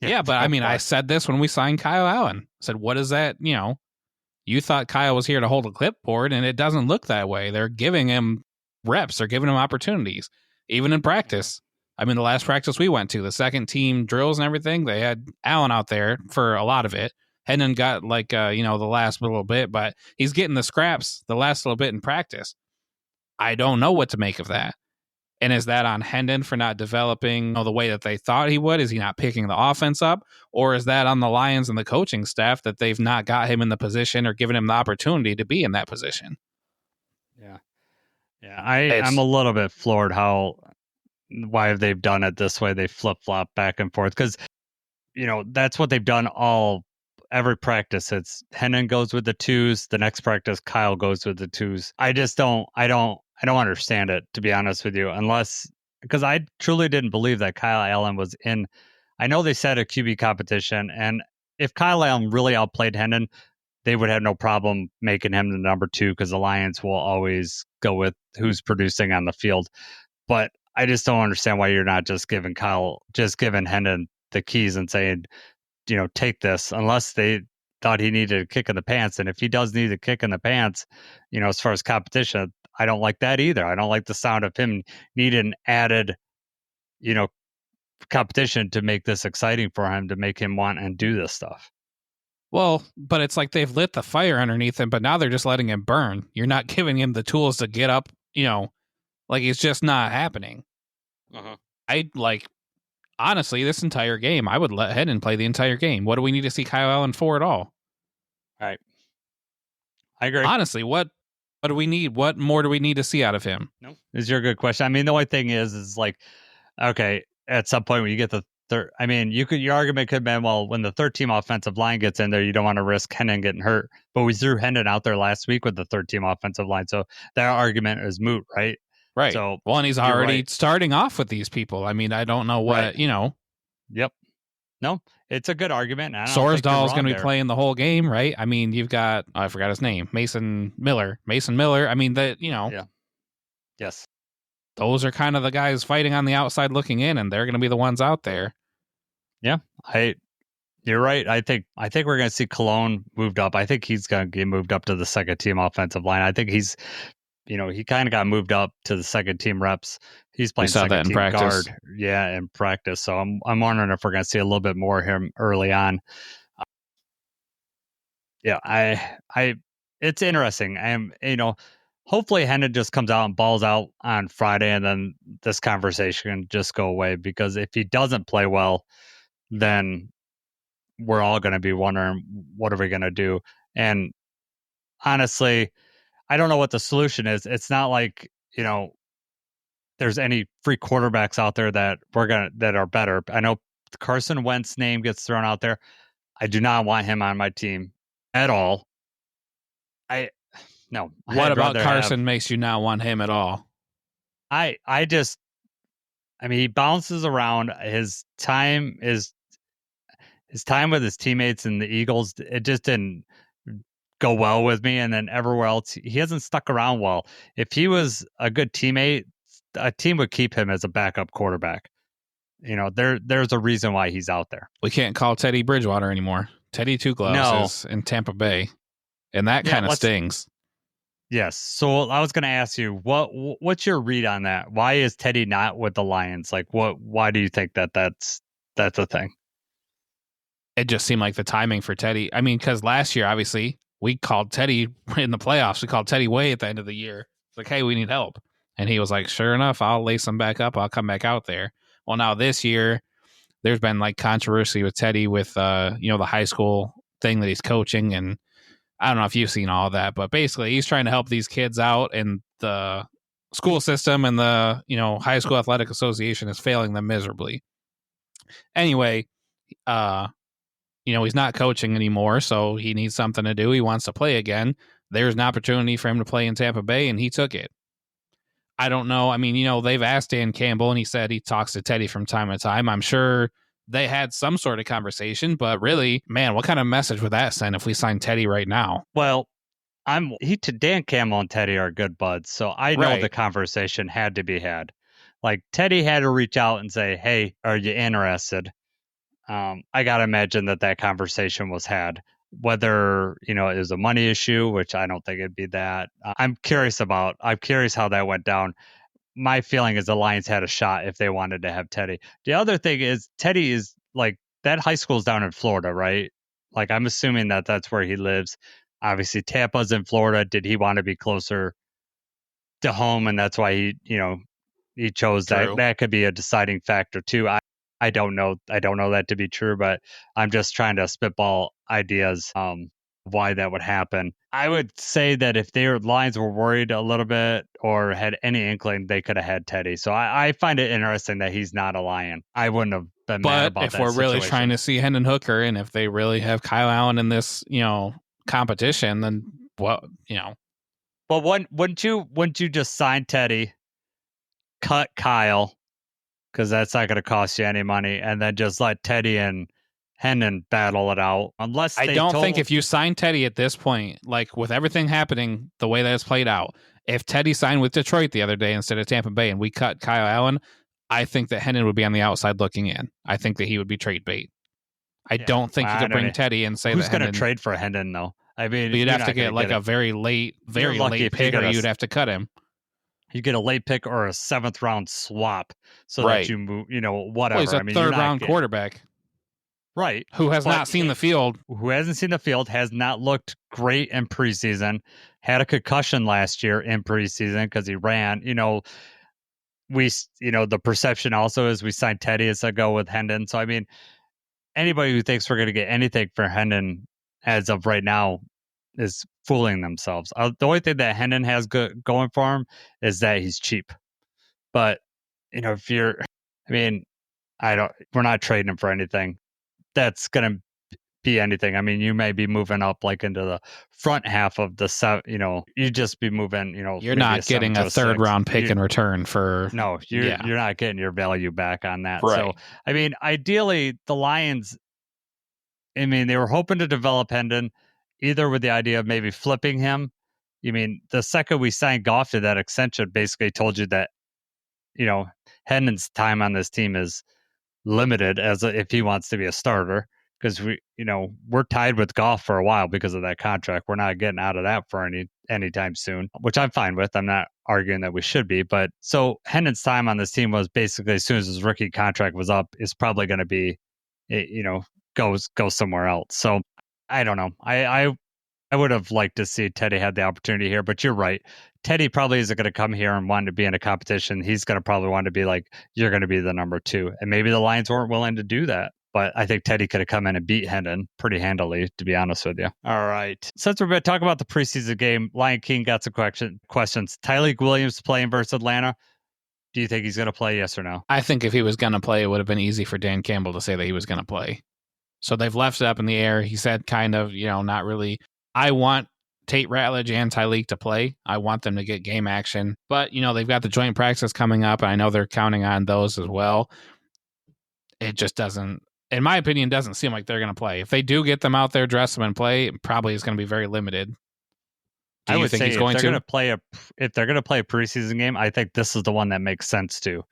Speaker 3: Yeah, but I mean, I said this when we signed Kyle Allen. I said, what is that? You thought Kyle was here to hold a clipboard, and it doesn't look that way. They're giving him reps. They're giving him opportunities, even in practice. I mean, the last practice we went to, the second team drills and everything, they had Allen out there for a lot of it. Hendon got the last little bit, but he's getting the scraps the last little bit in practice. I don't know what to make of that. And is that on Hendon for not developing the way that they thought he would? Is he not picking the offense up? Or is that on the Lions and the coaching staff that they've not got him in the position or given him the opportunity to be in that position?
Speaker 2: Yeah. I'm a little bit floored why they've done it this way. They flip-flop back and forth because, that's what they've done every practice. It's Hendon goes with the twos. The next practice, Kyle goes with the twos. I don't understand it, to be honest with you, because I truly didn't believe that Kyle Allen was in. I know they said a QB competition, and if Kyle Allen really outplayed Hendon, they would have no problem making him the number 2 because the Lions will always go with who's producing on the field. But I just don't understand why you're not just giving Hendon the keys and saying, take this, unless they thought he needed a kick in the pants. And if he does need a kick in the pants, as far as competition, I don't like that either. I don't like the sound of him needing an added, competition to make this exciting for him, to make him want and do this stuff.
Speaker 3: Well, but it's like they've lit the fire underneath him, but now they're just letting him burn. You're not giving him the tools to get up, like it's just not happening. Honestly, this entire game, I would let Hendon play the entire game. What do we need to see Kyle Allen for at all?
Speaker 2: Right. I agree.
Speaker 3: Honestly, what do we need? What more do we need to see out of him?
Speaker 2: No, is your good question. I mean, the only thing is like, okay, at some point when you get the third, I mean, your argument could have been, well, when the third team offensive line gets in there, you don't want to risk Hendon getting hurt. But we threw Hendon out there last week with the third team offensive line, so that argument is moot, right?
Speaker 3: Right.
Speaker 2: So,
Speaker 3: well, and he's already starting off with these people. I mean, I don't know what,
Speaker 2: Yep. No, it's a good argument.
Speaker 3: Sorsdal's going to be playing the whole game, right? I mean, you've got, I forgot his name, Mason Miller. I mean,
Speaker 2: Yeah. Yes.
Speaker 3: Those are kind of the guys fighting on the outside looking in, and they're going to be the ones out there.
Speaker 2: Yeah. You're right. I think we're going to see Cologne moved up. I think he's going to get moved up to the second team offensive line. I think he's, he kind of got moved up to the second team reps. He's playing second team guard. Yeah, in practice. So I'm wondering if we're going to see a little bit more of him early on. It's interesting. Hopefully Hendon just comes out and balls out on Friday, and then this conversation can just go away, because if he doesn't play well, then we're all going to be wondering, what are we going to do? And honestly, I don't know what the solution is. It's not like, there's any free quarterbacks out there that are better. I know Carson Wentz's name gets thrown out there. I do not want him on my team at all. No.
Speaker 3: What about Carson makes you not want him at all?
Speaker 2: I mean, he bounces around. His time with his teammates in the Eagles, it just didn't go well with me. And then everywhere else, he hasn't stuck around well. If he was a good teammate, a team would keep him as a backup quarterback. There's a reason why he's out there.
Speaker 3: We can't call Teddy Bridgewater anymore. Teddy Two Gloves is in Tampa Bay, and that kind of stings.
Speaker 2: Yes. So I was going to ask you, what's your read on that? Why is Teddy not with the Lions? Like, why do you think that's a thing?
Speaker 3: It just seemed like the timing for Teddy. I mean, because last year, obviously, we called Teddy in the playoffs. We called Teddy way at the end of the year. It's like, hey, we need help. And he was like, sure enough, I'll lace him back up. I'll come back out there. Well, now this year, there's been like controversy with Teddy with, the high school thing that he's coaching. And I don't know if you've seen all of that, but basically he's trying to help these kids out, and the school system and the, high school athletic association is failing them miserably. Anyway, he's not coaching anymore, so he needs something to do. He wants to play again. There's an opportunity for him to play in Tampa Bay, and he took it. I don't know. I mean, they've asked Dan Campbell, and he said he talks to Teddy from time to time. I'm sure they had some sort of conversation, but really, man, what kind of message would that send if we signed Teddy right now?
Speaker 2: Well, Dan Campbell and Teddy are good buds, so I know the
Speaker 3: Right.
Speaker 2: conversation had to be had. Like Teddy had to reach out and say, "Hey, are you interested?" I gotta imagine that conversation was had. Whether it was a money issue, which I don't think it'd be that. I'm curious how that went down. My feeling is the Lions had a shot if they wanted to have Teddy. The other thing is Teddy is like that high school's down in Florida, right? Like I'm assuming that that's where he lives. Obviously, Tampa's in Florida. Did he want to be closer to home, and that's why he chose that?
Speaker 3: True.
Speaker 2: That could be a deciding factor too. I don't know. I don't know that to be true, but I'm just trying to spitball ideas why that would happen. I would say that if their Lions were worried a little bit or had any inkling, they could have had Teddy. So I find it interesting that he's not a Lion. I wouldn't have been mad
Speaker 3: But
Speaker 2: about
Speaker 3: if
Speaker 2: that
Speaker 3: we're really
Speaker 2: situation.
Speaker 3: trying to see Hendon Hooker, and if they really have Kyle Allen in this, competition, then what,
Speaker 2: But wouldn't you just sign Teddy, cut Kyle, because that's not going to cost you any money, and then just let Teddy and Hendon battle it out? Unless
Speaker 3: I don't think if you sign Teddy at this point, like with everything happening the way that it's played out, if Teddy signed with Detroit the other day instead of Tampa Bay and we cut Kyle Allen, I think that Hendon would be on the outside looking in. I think that he would be trade bait. I don't think you could bring Teddy and say
Speaker 2: who's
Speaker 3: that
Speaker 2: going to
Speaker 3: Hendon,
Speaker 2: trade for Hendon though. I mean,
Speaker 3: you'd have to get like a very late pick, or you'd have to cut him.
Speaker 2: You get a late pick or a 7th round swap so
Speaker 3: Right.
Speaker 2: that you move, whatever.
Speaker 3: Well, he's a third round quarterback.
Speaker 2: Right.
Speaker 3: Who has not seen the field.
Speaker 2: Who hasn't seen the field, has not looked great in preseason, had a concussion last year in preseason because he ran. The perception also is we signed Teddy as a go with Hendon. So, I mean, anybody who thinks we're going to get anything for Hendon as of right now is fooling themselves. The only thing that Hendon has going for him is that he's cheap. But, if you're, I mean, we're not trading him for anything that's going to be anything. I mean, you may be moving up like into the front half of the you just be moving,
Speaker 3: you're not getting a third round pick in return for.
Speaker 2: No, you're not getting your value back on that.
Speaker 3: Right.
Speaker 2: So, I mean, ideally the Lions, they were hoping to develop Hendon either with the idea of maybe flipping him. The second we signed Goff to that extension basically told you that, Hendon's time on this team is limited if he wants to be a starter, because we're tied with Goff for a while because of that contract. We're not getting out of that for anytime soon, which I'm fine with. I'm not arguing that we should be, but so Hendon's time on this team was basically as soon as his rookie contract was up, is probably going to be, go somewhere else. So I don't know. I would have liked to see Teddy had the opportunity here, but you're right. Teddy probably isn't going to come here and want to be in a competition. He's going to probably want to be like, you're going to be the number 2. And maybe the Lions weren't willing to do that. But I think Teddy could have come in and beat Hendon pretty handily, to be honest with you. All right. Since we're going to talk about the preseason game, Lion King got some questions. Tyreek Williams playing versus Atlanta. Do you think he's going to play, yes or no?
Speaker 3: I think if he was going to play, it would have been easy for Dan Campbell to say that he was going to play. So they've left it up in the air. He said kind of, not really. I want Tate Ratledge and Tyreek to play. I want them to get game action. But, they've got the joint practice coming up, and I know they're counting on those as well. It just doesn't, in my opinion, doesn't seem like they're going to play. If they do get them out there, dress them, and play, it probably is going to be very limited.
Speaker 2: I would think he's going to if they're going to play a preseason game, I think this is the one that makes sense to.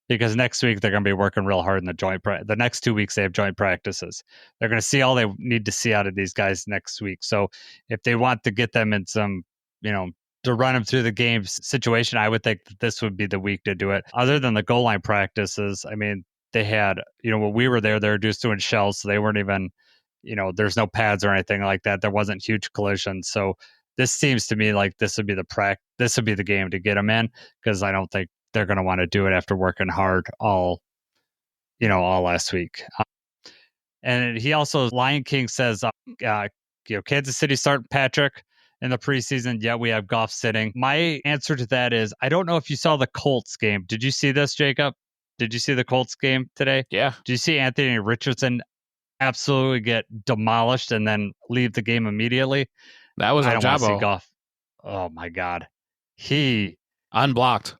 Speaker 2: Because next week they're going to be working real hard in the next 2 weeks they have joint practices. They're going to see all they need to see out of these guys next week. So if they want to get them in some, to run them through the game situation, I would think that this would be the week to do it. Other than the goal line practices, they had, when we were there, they were just doing shells, so they weren't even, there's no pads or anything like that. There wasn't huge collisions. So this seems to me like this would be the game to get them in, because I don't think they're going to want to do it after working hard all last week. And he also, Lion King says, Kansas City start Patrick in the preseason, yet we have Goff sitting. My answer to that is, I don't know if you saw the Colts game. Did you see this, Jacob? Did you see the Colts game today?
Speaker 3: Yeah.
Speaker 2: Did you see Anthony Richardson absolutely get demolished and then leave the game immediately?
Speaker 3: That was a Jabo.
Speaker 2: Goff. Oh my God. He
Speaker 3: unblocked.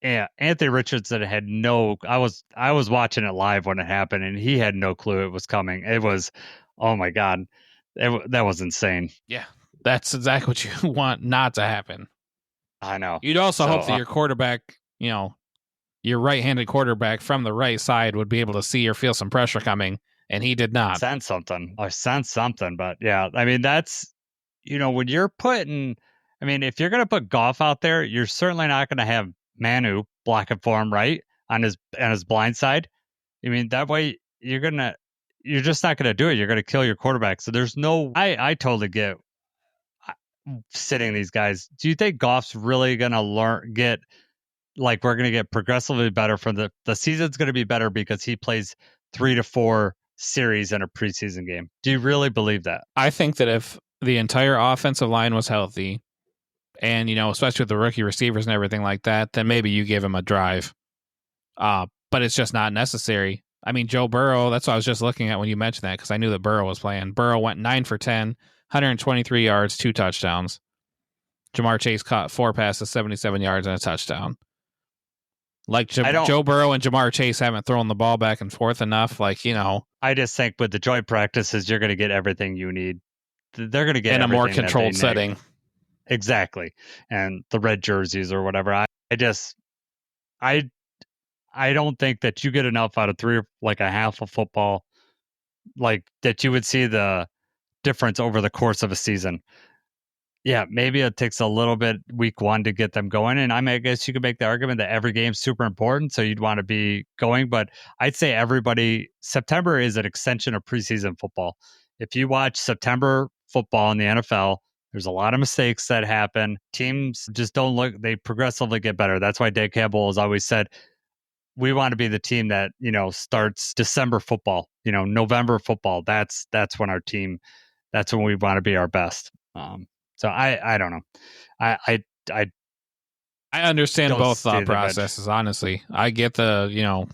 Speaker 2: Yeah, Anthony Richardson had no. I was watching it live when it happened, and he had no clue it was coming. It was, oh my god, that was insane.
Speaker 3: Yeah, that's exactly what you want not to happen.
Speaker 2: I know.
Speaker 3: You'd also
Speaker 2: So,
Speaker 3: hope that your quarterback, your right-handed quarterback from the right side would be able to see or feel some pressure coming, and he did not.
Speaker 2: sense something. I sense something, but yeah, I mean that's when you're putting. I mean, if you're gonna put Goff out there, you're certainly not gonna have Manu blocking for him right on his blind side. I mean, that way you're just not gonna do it. You're gonna kill your quarterback. So there's no. I totally get sitting these guys. Do you think Goff's really gonna get like we're gonna get progressively better from the season's gonna be better because he plays 3 to 4 series in a preseason game? Do you really believe that?
Speaker 3: I think that if the entire offensive line was healthy, and especially with the rookie receivers and everything like that, then maybe you give him a drive. But it's just not necessary. I mean, Joe Burrow, that's what I was just looking at when you mentioned that, because I knew that Burrow was playing. Burrow went 9 for 10, 123 yards, 2 touchdowns. Jamar Chase caught 4 passes, 77 yards, and a touchdown. Like Joe Burrow and Jamar Chase haven't thrown the ball back and forth enough.
Speaker 2: I just think with the joint practices, you're going to get everything you need. They're going to get
Speaker 3: in a more
Speaker 2: everything
Speaker 3: controlled setting.
Speaker 2: Exactly. And the red jerseys or whatever. I don't think that you get enough out of like a half of football, like that you would see the difference over the course of a season. Yeah, maybe it takes a little bit week 1 to get them going. And I guess you could make the argument that every game's super important, so you'd want to be going. But I'd say September is an extension of preseason football. If you watch September football in the NFL, there's a lot of mistakes that happen. Teams just they progressively get better. That's why Dave Campbell has always said, we want to be the team that, starts December football, November football. That's when that's when we want to be our best. So I don't know. I
Speaker 3: understand both thought processes. Honestly, I get the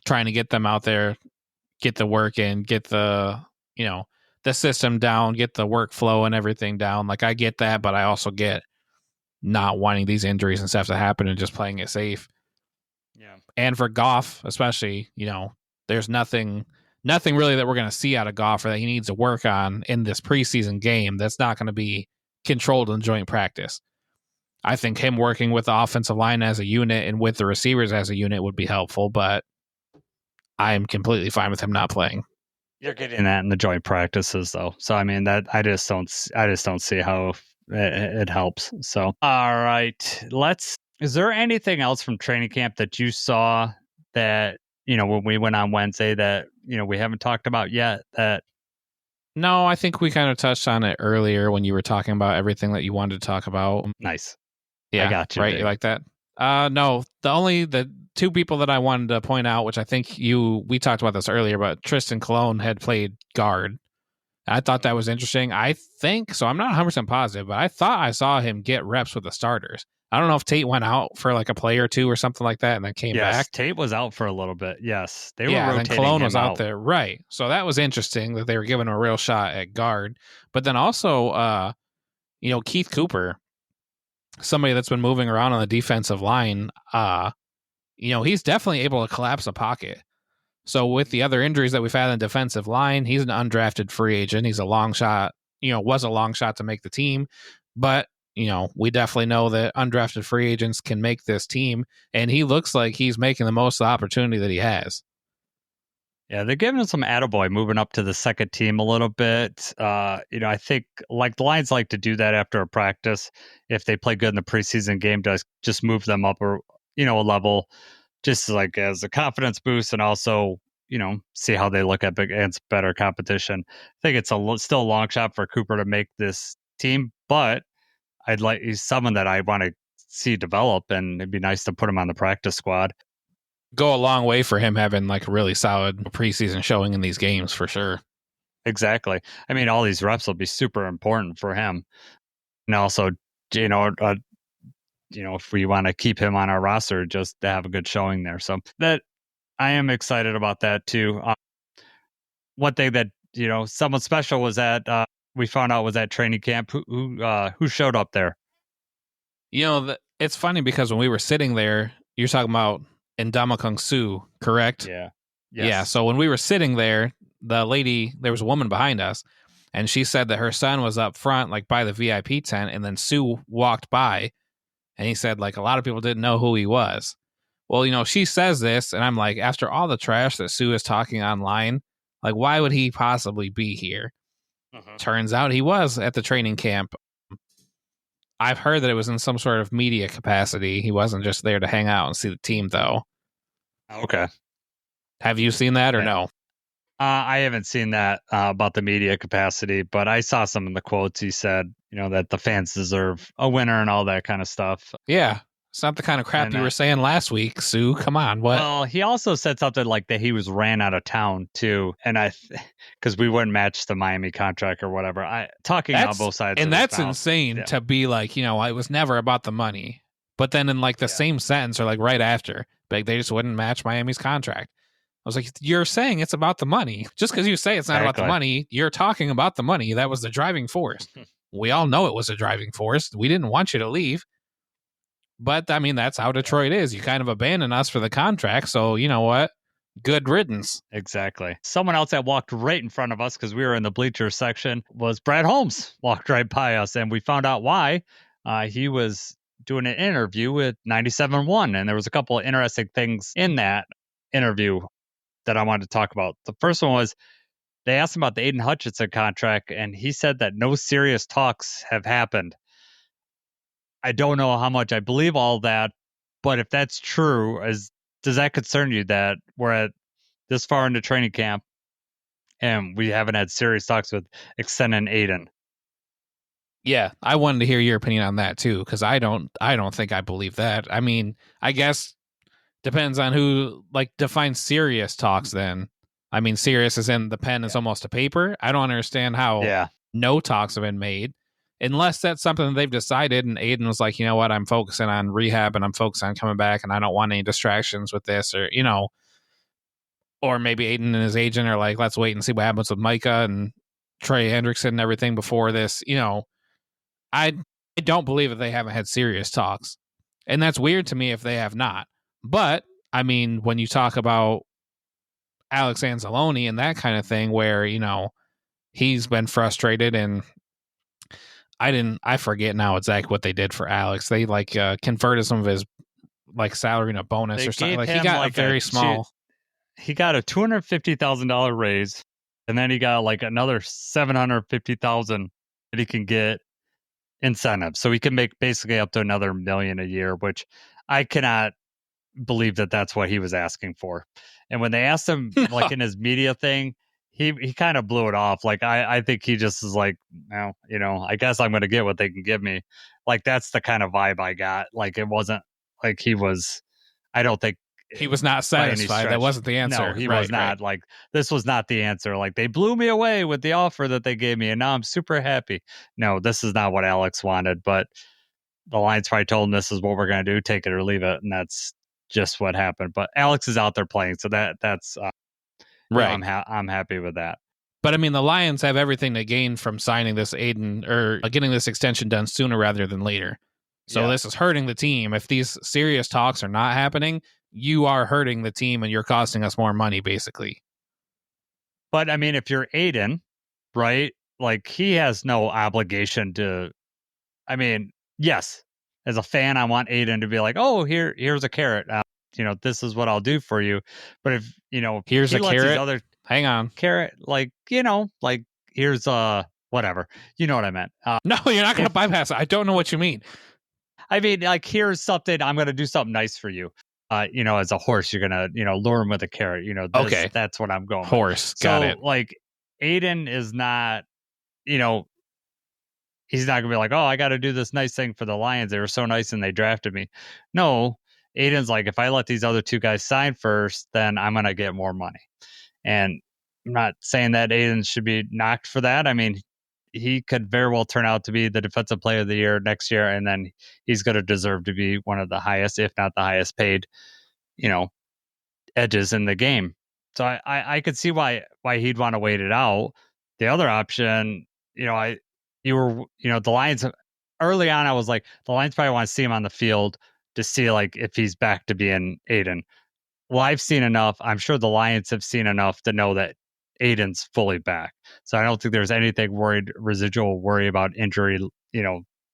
Speaker 3: trying to get them out there, get the work in, get the the system down, get the workflow and everything down. Like I get that, but I also get not wanting these injuries and stuff to happen and just playing it safe.
Speaker 2: Yeah.
Speaker 3: And for Goff, especially, there's nothing really that we're going to see out of Goff or that he needs to work on in this preseason game that's not going to be controlled in joint practice. I think him working with the offensive line as a unit and with the receivers as a unit would be helpful, but I am completely fine with him not playing.
Speaker 2: You're getting that in the joint practices though. So I mean that I just don't see how it helps. So all right, is there anything else from training camp that you saw that, when we went on Wednesday that, we haven't talked about yet that
Speaker 3: No, I think we kind of touched on it earlier when you were talking about everything that you wanted to talk about.
Speaker 2: Nice.
Speaker 3: Yeah,
Speaker 2: I got you.
Speaker 3: Right,
Speaker 2: Dave.
Speaker 3: you like that? No, the 2 people that I wanted to point out, which I think we talked about this earlier, but Tristan Colon had played guard. I thought that was interesting. I think, so I'm not 100% positive, but I thought I saw him get reps with the starters. I don't know if Tate went out for like a play or 2 or something like that and then came back.
Speaker 2: Tate was out for a little bit. Yes. They were rotating
Speaker 3: and then Cologne was
Speaker 2: him
Speaker 3: out there. Right. So that was interesting that they were giving him a real shot at guard. But then also, Keith Cooper, somebody that's been moving around on the defensive line, he's definitely able to collapse a pocket. So with the other injuries that we've had in the defensive line, he's an undrafted free agent. He's a long shot, was a long shot to make the team. But we definitely know that undrafted free agents can make this team, and he looks like he's making the most of the opportunity that he has.
Speaker 2: Yeah, they're giving him some attaboy moving up to the second team a little bit. I think like the Lions like to do that after a practice. If they play good in the preseason game, does just move them up or a level, just like as a confidence boost, and also see how they look against better competition. I think it's still a long shot for Cooper to make this team, but he's someone that I want to see develop, and it'd be nice to put him on the practice squad.
Speaker 3: Go a long way for him having like a really solid preseason showing in these games for sure.
Speaker 2: Exactly. I mean, all these reps will be super important for him, and also, if we want to keep him on our roster, just to have a good showing there. So that I am excited about that too. One thing that someone special was at we found out was at training camp. Who showed up there?
Speaker 3: It It's funny because when we were sitting there, you're talking about Ndamukong Suh, correct?
Speaker 2: Yeah.
Speaker 3: Yeah.
Speaker 2: Yes.
Speaker 3: So when we were sitting there, there was a woman behind us, and she said that her son was up front, like by the VIP tent, and then Sue walked by, and he said, like, a lot of people didn't know who he was. Well, she says this, and I'm like, after all the trash that Sue is talking online, like, why would he possibly be here? Turns out he was at the training camp. I've heard that it was in some sort of media capacity. He wasn't just there to hang out and see the team, though.
Speaker 2: Okay.
Speaker 3: Have you seen that or no?
Speaker 2: I haven't seen that about the media capacity, but I saw some of the quotes. He said, that the fans deserve a winner and all that kind of stuff.
Speaker 3: Yeah. It's not the kind of crap you were saying last week, Sue. Come on. What?
Speaker 2: Well, he also said something like that he was ran out of town too. And because we wouldn't match the Miami contract or whatever. Talking on both sides.
Speaker 3: And that's insane to be like, it was never about the money. But then in like the same sentence or like right after, like they just wouldn't match Miami's contract. I was like, you're saying it's about the money. Just because you say it's not about the money, you're talking about the money. That was the driving force. We all know it was a driving force. We didn't want you to leave. But, I mean, that's how Detroit is. You kind of abandon us for the contract. So, you know what? Good riddance.
Speaker 2: Exactly. Someone else that walked right in front of us because we were in the bleacher section was Brad Holmes. Walked right by us, and we found out why. He was doing an interview with 97.1, and there was a couple of interesting things in that interview that I wanted to talk about. The first one was they asked him about the Aidan Hutchinson contract, and he said that no serious talks have happened. I don't know how much I believe all that, but if that's true, does that concern you that we're at this far into training camp and we haven't had serious talks with extending Aidan?
Speaker 3: Yeah, I wanted to hear your opinion on that too, because I don't think I believe that. I mean, I guess depends on who defines serious talks. Then, I mean, serious as in the pen is almost a paper. I don't understand how no talks have been made. Unless that's something that they've decided, and Aidan was like, you know what, I'm focusing on rehab and I'm focused on coming back, and I don't want any distractions with this, or maybe Aidan and his agent are like, let's wait and see what happens with Micah and Trey Hendrickson and everything before this. I don't believe that they haven't had serious talks, and that's weird to me if they have not. But I mean, when you talk about Alex Anzalone and that kind of thing, where he's been frustrated and I forget now exactly what they did for Alex. They converted some of his salary in a bonus or something. He got a very small.
Speaker 2: He got a $250,000 raise, and then he got another $750,000 that he can get incentives. So he can make basically up to another $1 million a year, which I cannot believe that that's what he was asking for. And when they asked him in his media thing, he kind of blew it off. I think he just is like, well, I guess I'm going to get what they can give me. That's the kind of vibe I got. It wasn't like he was, I don't think
Speaker 3: he was not satisfied. That wasn't the answer.
Speaker 2: No, he was not. This was not the answer. They blew me away with the offer that they gave me, and now I'm super happy. No, this is not what Alex wanted, but the Lions probably told him this is what we're going to do, take it or leave it. And that's just what happened. But Alex is out there playing. So that's right. I'm happy with that.
Speaker 3: But I mean, the Lions have everything to gain from signing this Aidan or getting this extension done sooner rather than later. So this is hurting the team. If these serious talks are not happening, you are hurting the team and you're costing us more money, basically.
Speaker 2: But I mean, if you're Aidan, right? He has no obligation to, I mean, yes, as a fan, I want Aidan to be like, oh, here's a carrot. This is what I'll do for you. But if,
Speaker 3: here's a carrot, hang on.
Speaker 2: Carrot, here's whatever. You know what I meant.
Speaker 3: No, you're not going to bypass it. I don't know what you mean.
Speaker 2: I mean, here's something, I'm going to do something nice for you. As a horse, you're going to, lure him with a carrot.
Speaker 3: Okay.
Speaker 2: That's what I'm going
Speaker 3: horse. Got it.
Speaker 2: Aidan is not, he's not going to be like, oh, I got to do this nice thing for the Lions. They were so nice and they drafted me. No, Aidan's like, if I let these other two guys sign first, then I'm going to get more money. And I'm not saying that Aidan should be knocked for that. I mean, he could very well turn out to be the defensive player of the year next year, and then he's going to deserve to be one of the highest, if not the highest paid, edges in the game. So I could see why he'd want to wait it out. The other option, the Lions early on, I was like, the Lions probably want to see him on the field to see like if he's back to being Aidan. Well, I've seen enough. I'm sure the Lions have seen enough to know that Aidan's fully back. So I don't think there's anything residual worry about injury,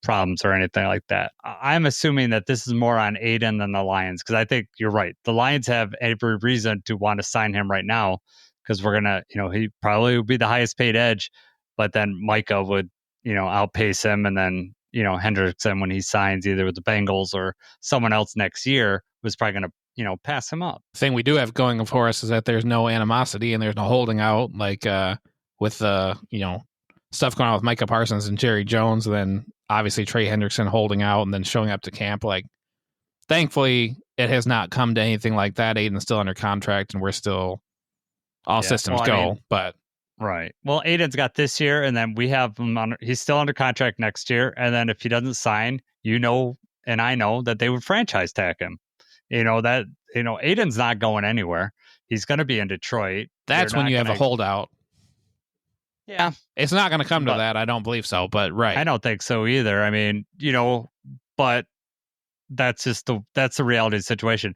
Speaker 2: problems or anything like that. I'm assuming that this is more on Aidan than the Lions because I think you're right. The Lions have every reason to want to sign him right now because we're gonna, he probably would be the highest paid edge, but then Micah would, outpace him, and then Hendrickson when he signs either with the Bengals or someone else next year was probably gonna pass him up.
Speaker 3: The thing we do have going for us is that there's no animosity and there's no holding out like with the stuff going on with Micah Parsons and Jerry Jones, and then obviously Trey Hendrickson holding out and then showing up to camp. Like, thankfully, it has not come to anything like that. Aidan's still under contract, and we're still all systems go. But
Speaker 2: right. Well, Aidan's got this year, and then we have him he's still under contract next year. And then if he doesn't sign, and I know that they would franchise tag him. Aidan's not going anywhere. He's going to be in Detroit.
Speaker 3: That's when you have a holdout.
Speaker 2: Yeah.
Speaker 3: It's not going to come to that. I don't believe so, but right.
Speaker 2: I don't think so either. I mean, but that's the reality of the situation.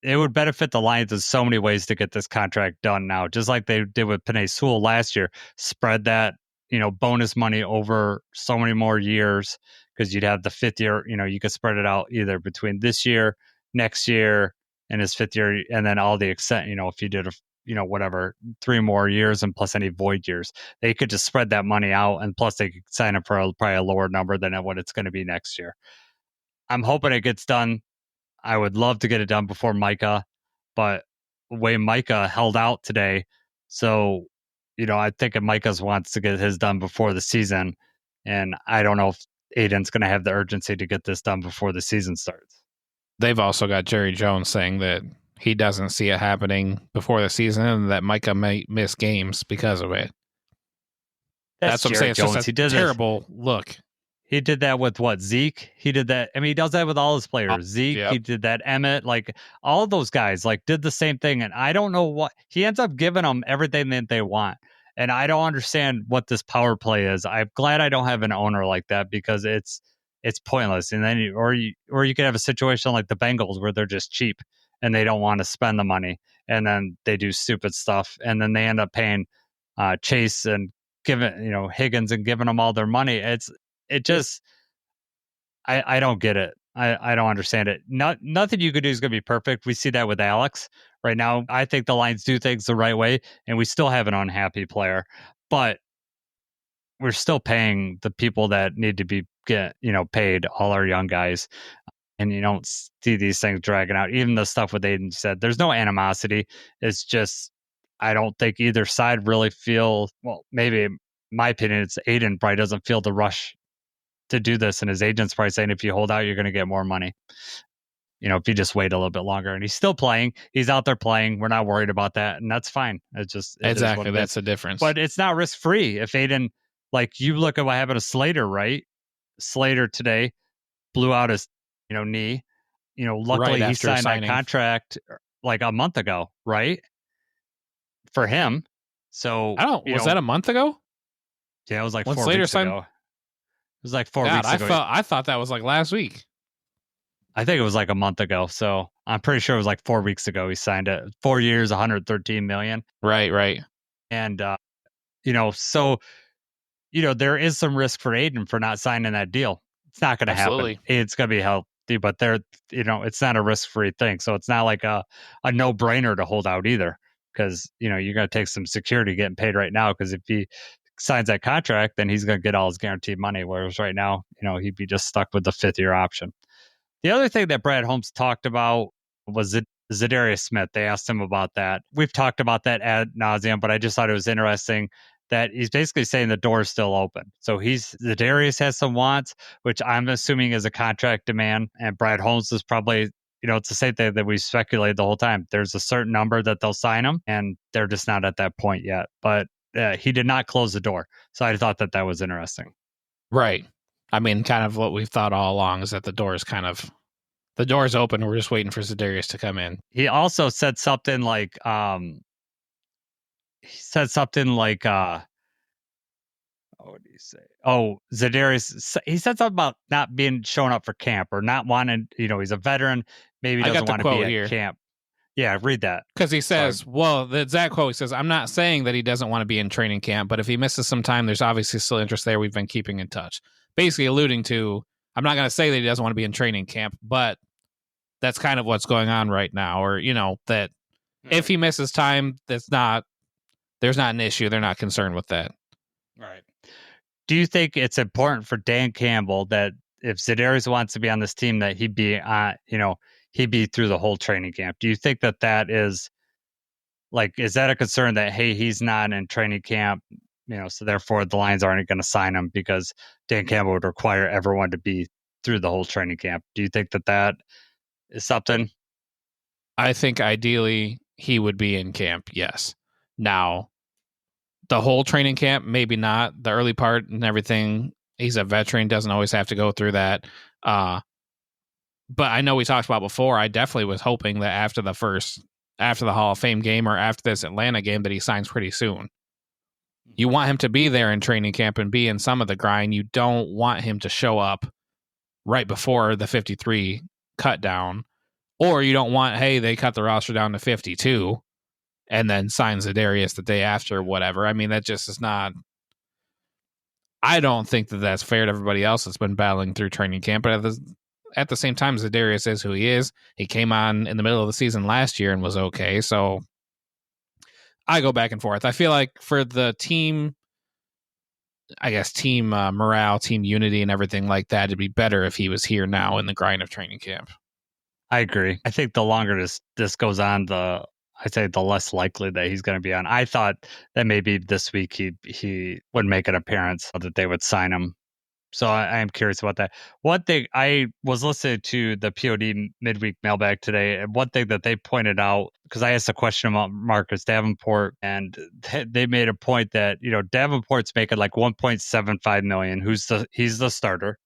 Speaker 2: It would benefit the Lions in so many ways to get this contract done now, just like they did with Penei Sewell last year. Spread that, bonus money over so many more years because you'd have the fifth year, you could spread it out either between this year, next year, and his fifth year, and then all the extent, if you did whatever, 3 more years and plus any void years, they could just spread that money out, and plus they could sign up for probably a lower number than what it's going to be next year. I'm hoping it gets done. I would love to get it done before Micah, but the way Micah held out today, so I think Micah's wants to get his done before the season, and I don't know if Aidan's going to have the urgency to get this done before the season starts.
Speaker 3: They've also got Jerry Jones saying that he doesn't see it happening before the season and that Micah may miss games because of it. That's what I'm saying. It's just a terrible look.
Speaker 2: He did that with Zeke? He did that. I mean, he does that with all his players. Zeke, yep. He did that. Emmett, like all those guys, did the same thing. And I don't know what he ends up giving them everything that they want. And I don't understand what this power play is. I'm glad I don't have an owner like that because it's pointless. And then or you could have a situation like the Bengals where they're just cheap and they don't want to spend the money, and then they do stupid stuff, and then they end up paying Chase and giving Higgins and giving them all their money. I don't get it. I don't understand it. Nothing you could do is going to be perfect. We see that with Alex right now. I think the Lions do things the right way, and we still have an unhappy player, but we're still paying the people that need to be paid, all our young guys. And you don't see these things dragging out. Even the stuff with Aidan said, there's no animosity. It's just, I don't think either side really feel, well, maybe in my opinion, it's Aidan probably doesn't feel the rush to do this. And his agent's probably saying, if you hold out, you're going to get more money. If you just wait a little bit longer. And he's still playing. He's out there playing. We're not worried about that. And that's fine. It's just.
Speaker 3: Exactly. That's the difference.
Speaker 2: But it's not risk free. If Aidan, you look at what happened to Slater, right? Slater today blew out his knee. Luckily he signed that contract a month ago, right? For him. So
Speaker 3: was that a month ago?
Speaker 2: Yeah, it was 4 weeks ago. It was 4 weeks ago.
Speaker 3: I thought that was last week.
Speaker 2: I think it was a month ago. So I'm pretty sure it was 4 weeks ago he signed it. 4 years, $113 million.
Speaker 3: Right.
Speaker 2: And so there is some risk for Aidan for not signing that deal. It's not going to happen. It's going to be healthy, but it's not a risk-free thing. So it's not a no-brainer to hold out either, because you're going to take some security getting paid right now. Because if he signs that contract, then he's going to get all his guaranteed money. Whereas right now, he'd be just stuck with the 5th-year option. The other thing that Brad Holmes talked about was Zadarius Smith. They asked him about that. We've talked about that ad nauseum, but I just thought it was interesting that he's basically saying the door is still open. So Zadarius has some wants, which I'm assuming is a contract demand. And Brad Holmes is probably, it's the same thing that we speculated the whole time. There's a certain number that they'll sign him, and they're just not at that point yet. But he did not close the door. So I thought that was interesting.
Speaker 3: Right. I mean, kind of what we've thought all along is that the door is open. We're just waiting for Zadarius to come in.
Speaker 2: He also said something What did he say? Oh, Za'Darius, he said something about not being showing up for camp or not wanting, he's a veteran. Maybe he
Speaker 3: I got
Speaker 2: doesn't
Speaker 3: the
Speaker 2: want to be
Speaker 3: quote
Speaker 2: at
Speaker 3: here.
Speaker 2: camp. Yeah, read that.
Speaker 3: Because he
Speaker 2: Sorry.
Speaker 3: says, well, the exact quote, he says, I'm not saying that he doesn't want to be in training camp, but if he misses some time, there's obviously still interest there. We've been keeping in touch. Basically alluding to, I'm not going to say that he doesn't want to be in training camp, but that's kind of what's going on right now. Or, that if he misses time, there's not an issue. They're not concerned with that.
Speaker 2: Right. Do you think it's important for Dan Campbell that if Za'Darius wants to be on this team, that he'd be he'd be through the whole training camp? Do you think that is is that a concern that, hey, he's not in training camp, so therefore the Lions aren't going to sign him because Dan Campbell would require everyone to be through the whole training camp? Do you think that is something?
Speaker 3: I think ideally he would be in camp, yes. Now, the whole training camp, maybe not. The early part and everything, he's a veteran, doesn't always have to go through that. But I know we talked about before, I definitely was hoping that after the Hall of Fame game or after this Atlanta game that he signs pretty soon. You want him to be there in training camp and be in some of the grind. You don't want him to show up right before the 53 cut down. Or you don't want, hey, they cut the roster down to 52 and then sign Za'Darius the day after, whatever. I mean, that just is not... I don't think that that's fair to everybody else that's been battling through training camp. But at the same time, Za'Darius is who he is. He came on in the middle of the season last year and was okay. So I go back and forth. I feel like for the team, I guess, team morale, team unity, and everything like that, it'd be better if he was here now in the grind of training camp.
Speaker 2: I agree. I think the longer this goes on, I'd say the less likely that he's going to be on. I thought that maybe this week he would make an appearance, that they would sign him. So I am curious about that. One thing, I was listening to the POD midweek mailbag today, and one thing that they pointed out, because I asked a question about Marcus Davenport, and they made a point that Davenport's making like $1.75 million. He's the starter,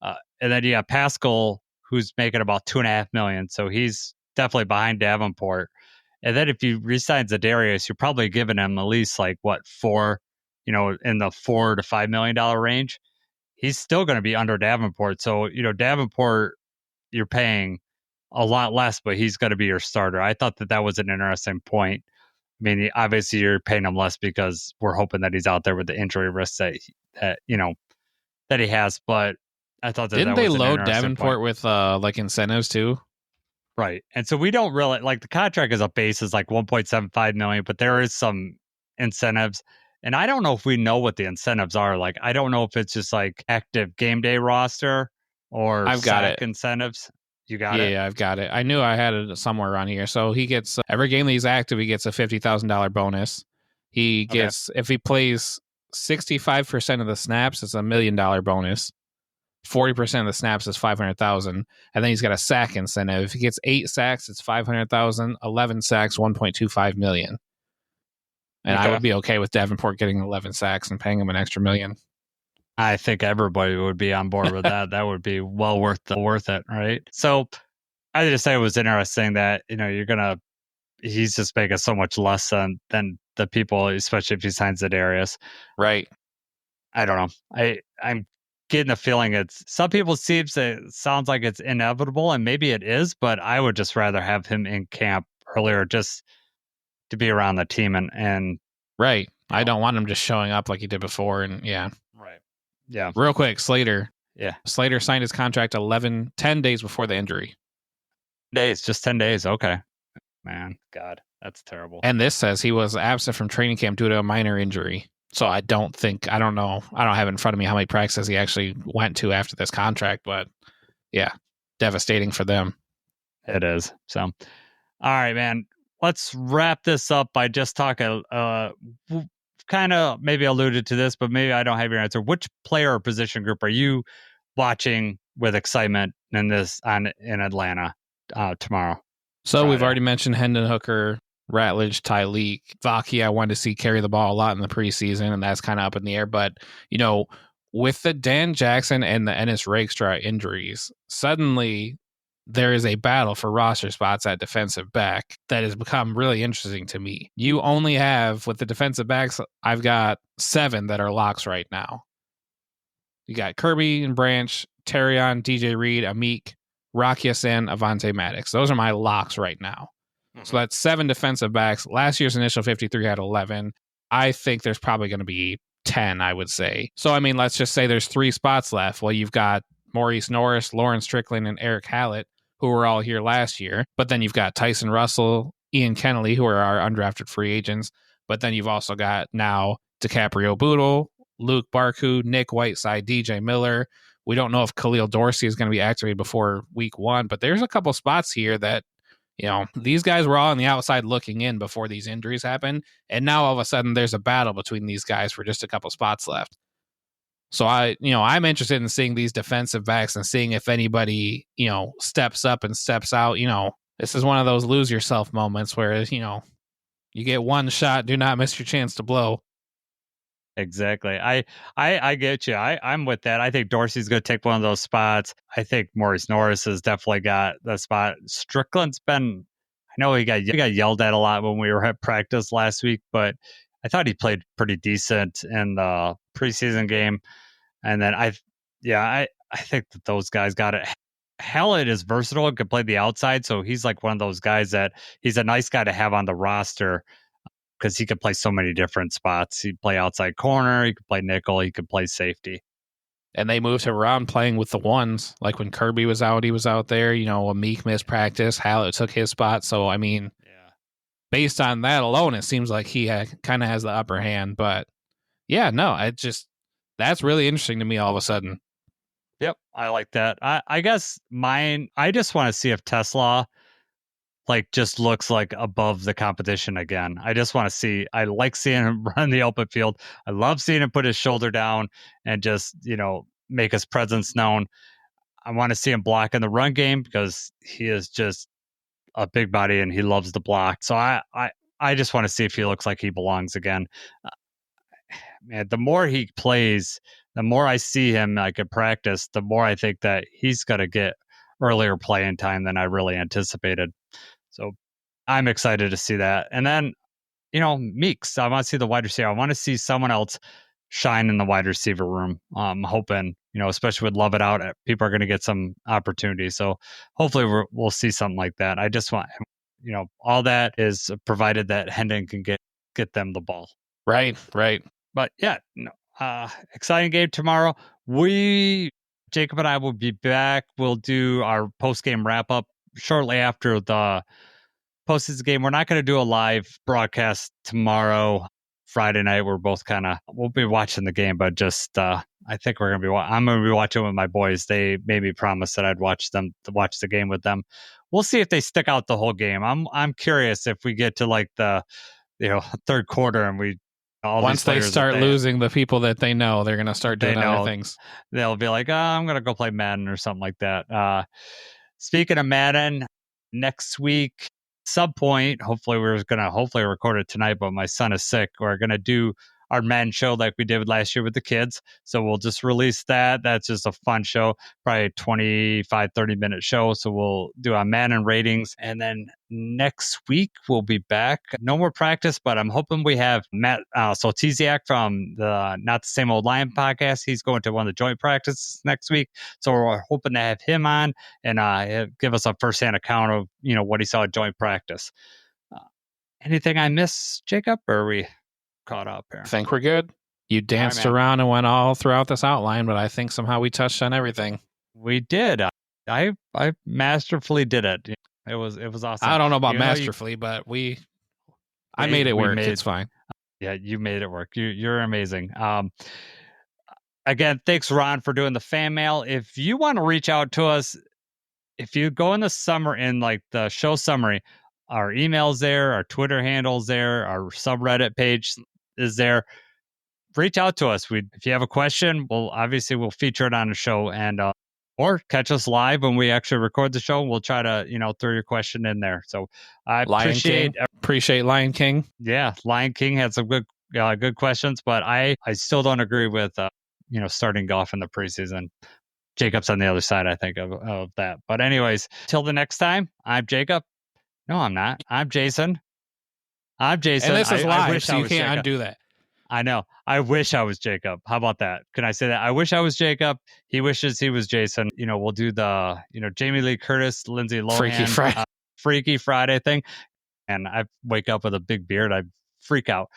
Speaker 2: and then you got Pascal, who's making about $2.5 million. So he's definitely behind Davenport. And then if you re-sign Za'Darius, you're probably giving him at least in the $4 to $5 million range. He's still going to be under Davenport. So, Davenport, you're paying a lot less, but he's going to be your starter. I thought that was an interesting point. I mean, obviously you're paying him less because we're hoping that he's out there with the injury risk that he has. But I thought that
Speaker 3: didn't
Speaker 2: that was
Speaker 3: they
Speaker 2: an
Speaker 3: load
Speaker 2: interesting
Speaker 3: Davenport
Speaker 2: point.
Speaker 3: with incentives too?
Speaker 2: Right. And so we don't really the contract as a base is like 1.75 million, but there is some incentives. And I don't know if we know what the incentives are. I don't know if it's just active game day roster or
Speaker 3: I've got
Speaker 2: sack
Speaker 3: it.
Speaker 2: incentives. You got it?
Speaker 3: Yeah, I've got it. I knew I had it somewhere around here. So he gets every game that he's active, he gets a $50,000 bonus. He gets, if he plays 65% of the snaps, it's $1 million bonus. 40% of the snaps is $500,000, and then he's got a sack incentive. If he gets 8 sacks, it's $500,000. 11 sacks, $1.25 million. And I would be okay with Davenport getting 11 sacks and paying him an extra $1 million.
Speaker 2: I think everybody would be on board with that. That would be well worth it, right? So I just say it was interesting that he's just making so much less than the people, especially if he signs Za'Darius.
Speaker 3: Right.
Speaker 2: I don't know. I'm getting the feeling some people sounds like it's inevitable, and maybe it is, but I would just rather have him in camp earlier just to be around the team and
Speaker 3: right. I don't want him just showing up like he did before. And yeah.
Speaker 2: Right. Yeah.
Speaker 3: Real quick, Slater.
Speaker 2: Yeah.
Speaker 3: Slater signed his contract 10 days before the injury.
Speaker 2: Just 10 days. Okay. Man, God, that's terrible.
Speaker 3: And this says he was absent from training camp due to a minor injury. So I don't know. I don't have in front of me how many practices he actually went to after this contract, but yeah, devastating for them.
Speaker 2: It is. So, all right, man, let's wrap this up by just talking, kind of maybe alluded to this, but maybe I don't have your answer. Which player or position group are you watching with excitement in Atlanta tomorrow?
Speaker 3: So
Speaker 2: Friday.
Speaker 3: We've already mentioned Hendon Hooker, Ratledge, Tyleek, Vaki. I wanted to see carry the ball a lot in the preseason, and that's kind of up in the air. But, with the Dan Jackson and the Ennis Rakestraw injuries, suddenly there is a battle for roster spots at defensive back that has become really interesting to me. You only have, with the defensive backs, I've got 7 that are locks right now. You got Kirby and Branch, Terrion, DJ Reed, Amik, Rakiasen, Avante Maddox. Those are my locks right now. So that's 7 defensive backs. Last year's initial 53 had 11. I think there's probably going to be 10, I would say. So, I mean, let's just say there's 3 spots left. Well, you've got Maurice Norris, Lauren Strickland, and Eric Hallett, who were all here last year. But then you've got Tyson Russell, Ian Kennelly, who are our undrafted free agents. But then you've also got now DiCaprio Boodle, Luke Barku, Nick Whiteside, DJ Miller. We don't know if Khalil Dorsey is going to be activated before week 1, but there's a couple spots here that, you know, these guys were all on the outside looking in before these injuries happened. And now all of a sudden there's a battle between these guys for just a couple spots left. So I'm interested in seeing these defensive backs and seeing if anybody, steps up and steps out. This is one of those lose yourself moments where, you get one shot, do not miss your chance to blow.
Speaker 2: Exactly. I get you. I'm with that. I think Dorsey's going to take one of those spots. I think Maurice Norris has definitely got the spot. Strickland's been, I know he got yelled at a lot when we were at practice last week, but I thought he played pretty decent in the preseason game. And then I think that those guys got it. Hallett is versatile and can play the outside. So he's like one of those guys that he's a nice guy to have on the roster, because he could play so many different spots. He'd play outside corner, he could play nickel, he could play safety.
Speaker 3: And they moved him around playing with the ones. Like when Kirby was out, he was out there. Amik missed practice. Hallett took his spot. So, I mean, based on that alone, it seems like he kind of has the upper hand. But, yeah, no, that's really interesting to me all of a sudden.
Speaker 2: Yep, I like that. I guess I just want to see if Tesla just looks like above the competition again. I just want to see. I like seeing him run the open field. I love seeing him put his shoulder down and just, make his presence known. I want to see him block in the run game because he is just a big body and he loves to block. So I just want to see if he looks like he belongs again. Man, the more he plays, the more I see him in practice, the more I think that he's going to get earlier playing time than I really anticipated. So I'm excited to see that. And then, Meeks, I want to see the wide receiver. I want to see someone else shine in the wide receiver room. I'm hoping, especially with Love It Out, people are going to get some opportunities. So hopefully we'll see something like that. I just want, all that is provided that Hendon can get them the ball.
Speaker 3: Right.
Speaker 2: But yeah, exciting game tomorrow. Jacob and I will be back. We'll do our post-game wrap-up shortly after the postseason game. We're not going to do a live broadcast tomorrow, Friday night. We're both we'll be watching the game, but just I think I'm going to be watching with my boys. They made me promise that I'd watch the game with them. We'll see if they stick out the whole game. I'm curious if we get to the third quarter and we.
Speaker 3: Once they start losing the people that they know, they're going to start doing other things.
Speaker 2: They'll be like, I'm going to go play Madden or something like that. Speaking of Madden, next week, some point, hopefully we're going to record it tonight, but my son is sick. We're going to do our Madden show like we did last year with the kids. So we'll just release that. That's just a fun show, probably a 25, 30-minute show. So we'll do our Madden ratings. And then next week, we'll be back. No more practice, but I'm hoping we have Matt Soltiziak from the Not the Same Old Lion podcast. He's going to one of the joint practices next week. So we're hoping to have him on and give us a firsthand account of, what he saw at joint practice. Anything I missed, Jacob, or are we caught up here?
Speaker 3: I think we're good. You danced around and went all throughout this outline, but I think somehow we touched on everything.
Speaker 2: We did. I masterfully did it. It was awesome.
Speaker 3: I don't know about masterfully, but I made it work. It's fine.
Speaker 2: Yeah, you made it work. You're amazing. Again, thanks, Ron, for doing the fan mail. If you want to reach out to us, if you go in the summer in the show summary, our email's there, our Twitter handle's there, our subreddit page is there. Reach out to us. If you have a question, we'll feature it on the show, and or catch us live when we actually record the show. We'll try to throw your question in there. So I
Speaker 3: appreciate Lion King.
Speaker 2: Yeah, Lion King had some good questions, but I still don't agree with starting golf in the preseason. Jacob's on the other side, I think, of that. But anyways, till the next time, I'm Jacob. No, I'm not. I'm Jason. I'm Jason.
Speaker 3: And this is
Speaker 2: I
Speaker 3: live,
Speaker 2: wish
Speaker 3: so
Speaker 2: I
Speaker 3: you
Speaker 2: was
Speaker 3: can't
Speaker 2: Jacob.
Speaker 3: undo that.
Speaker 2: I know. I wish I was Jacob. How about that? Can I say that? I wish I was Jacob. He wishes he was Jason. We'll do the, Jamie Lee Curtis, Lindsay Lohan, Freaky Friday thing. And I wake up with a big beard. I freak out.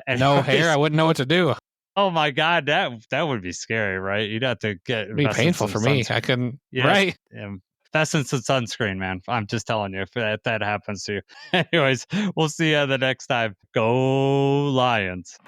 Speaker 3: No hair. I wouldn't know what to do.
Speaker 2: Oh my God, that would be scary, right? You'd have to
Speaker 3: It'd be painful for me. I couldn't.
Speaker 2: Yes,
Speaker 3: right.
Speaker 2: Invest in some sunscreen, man. I'm just telling you, if that happens to you. Anyways, we'll see you the next time. Go Lions.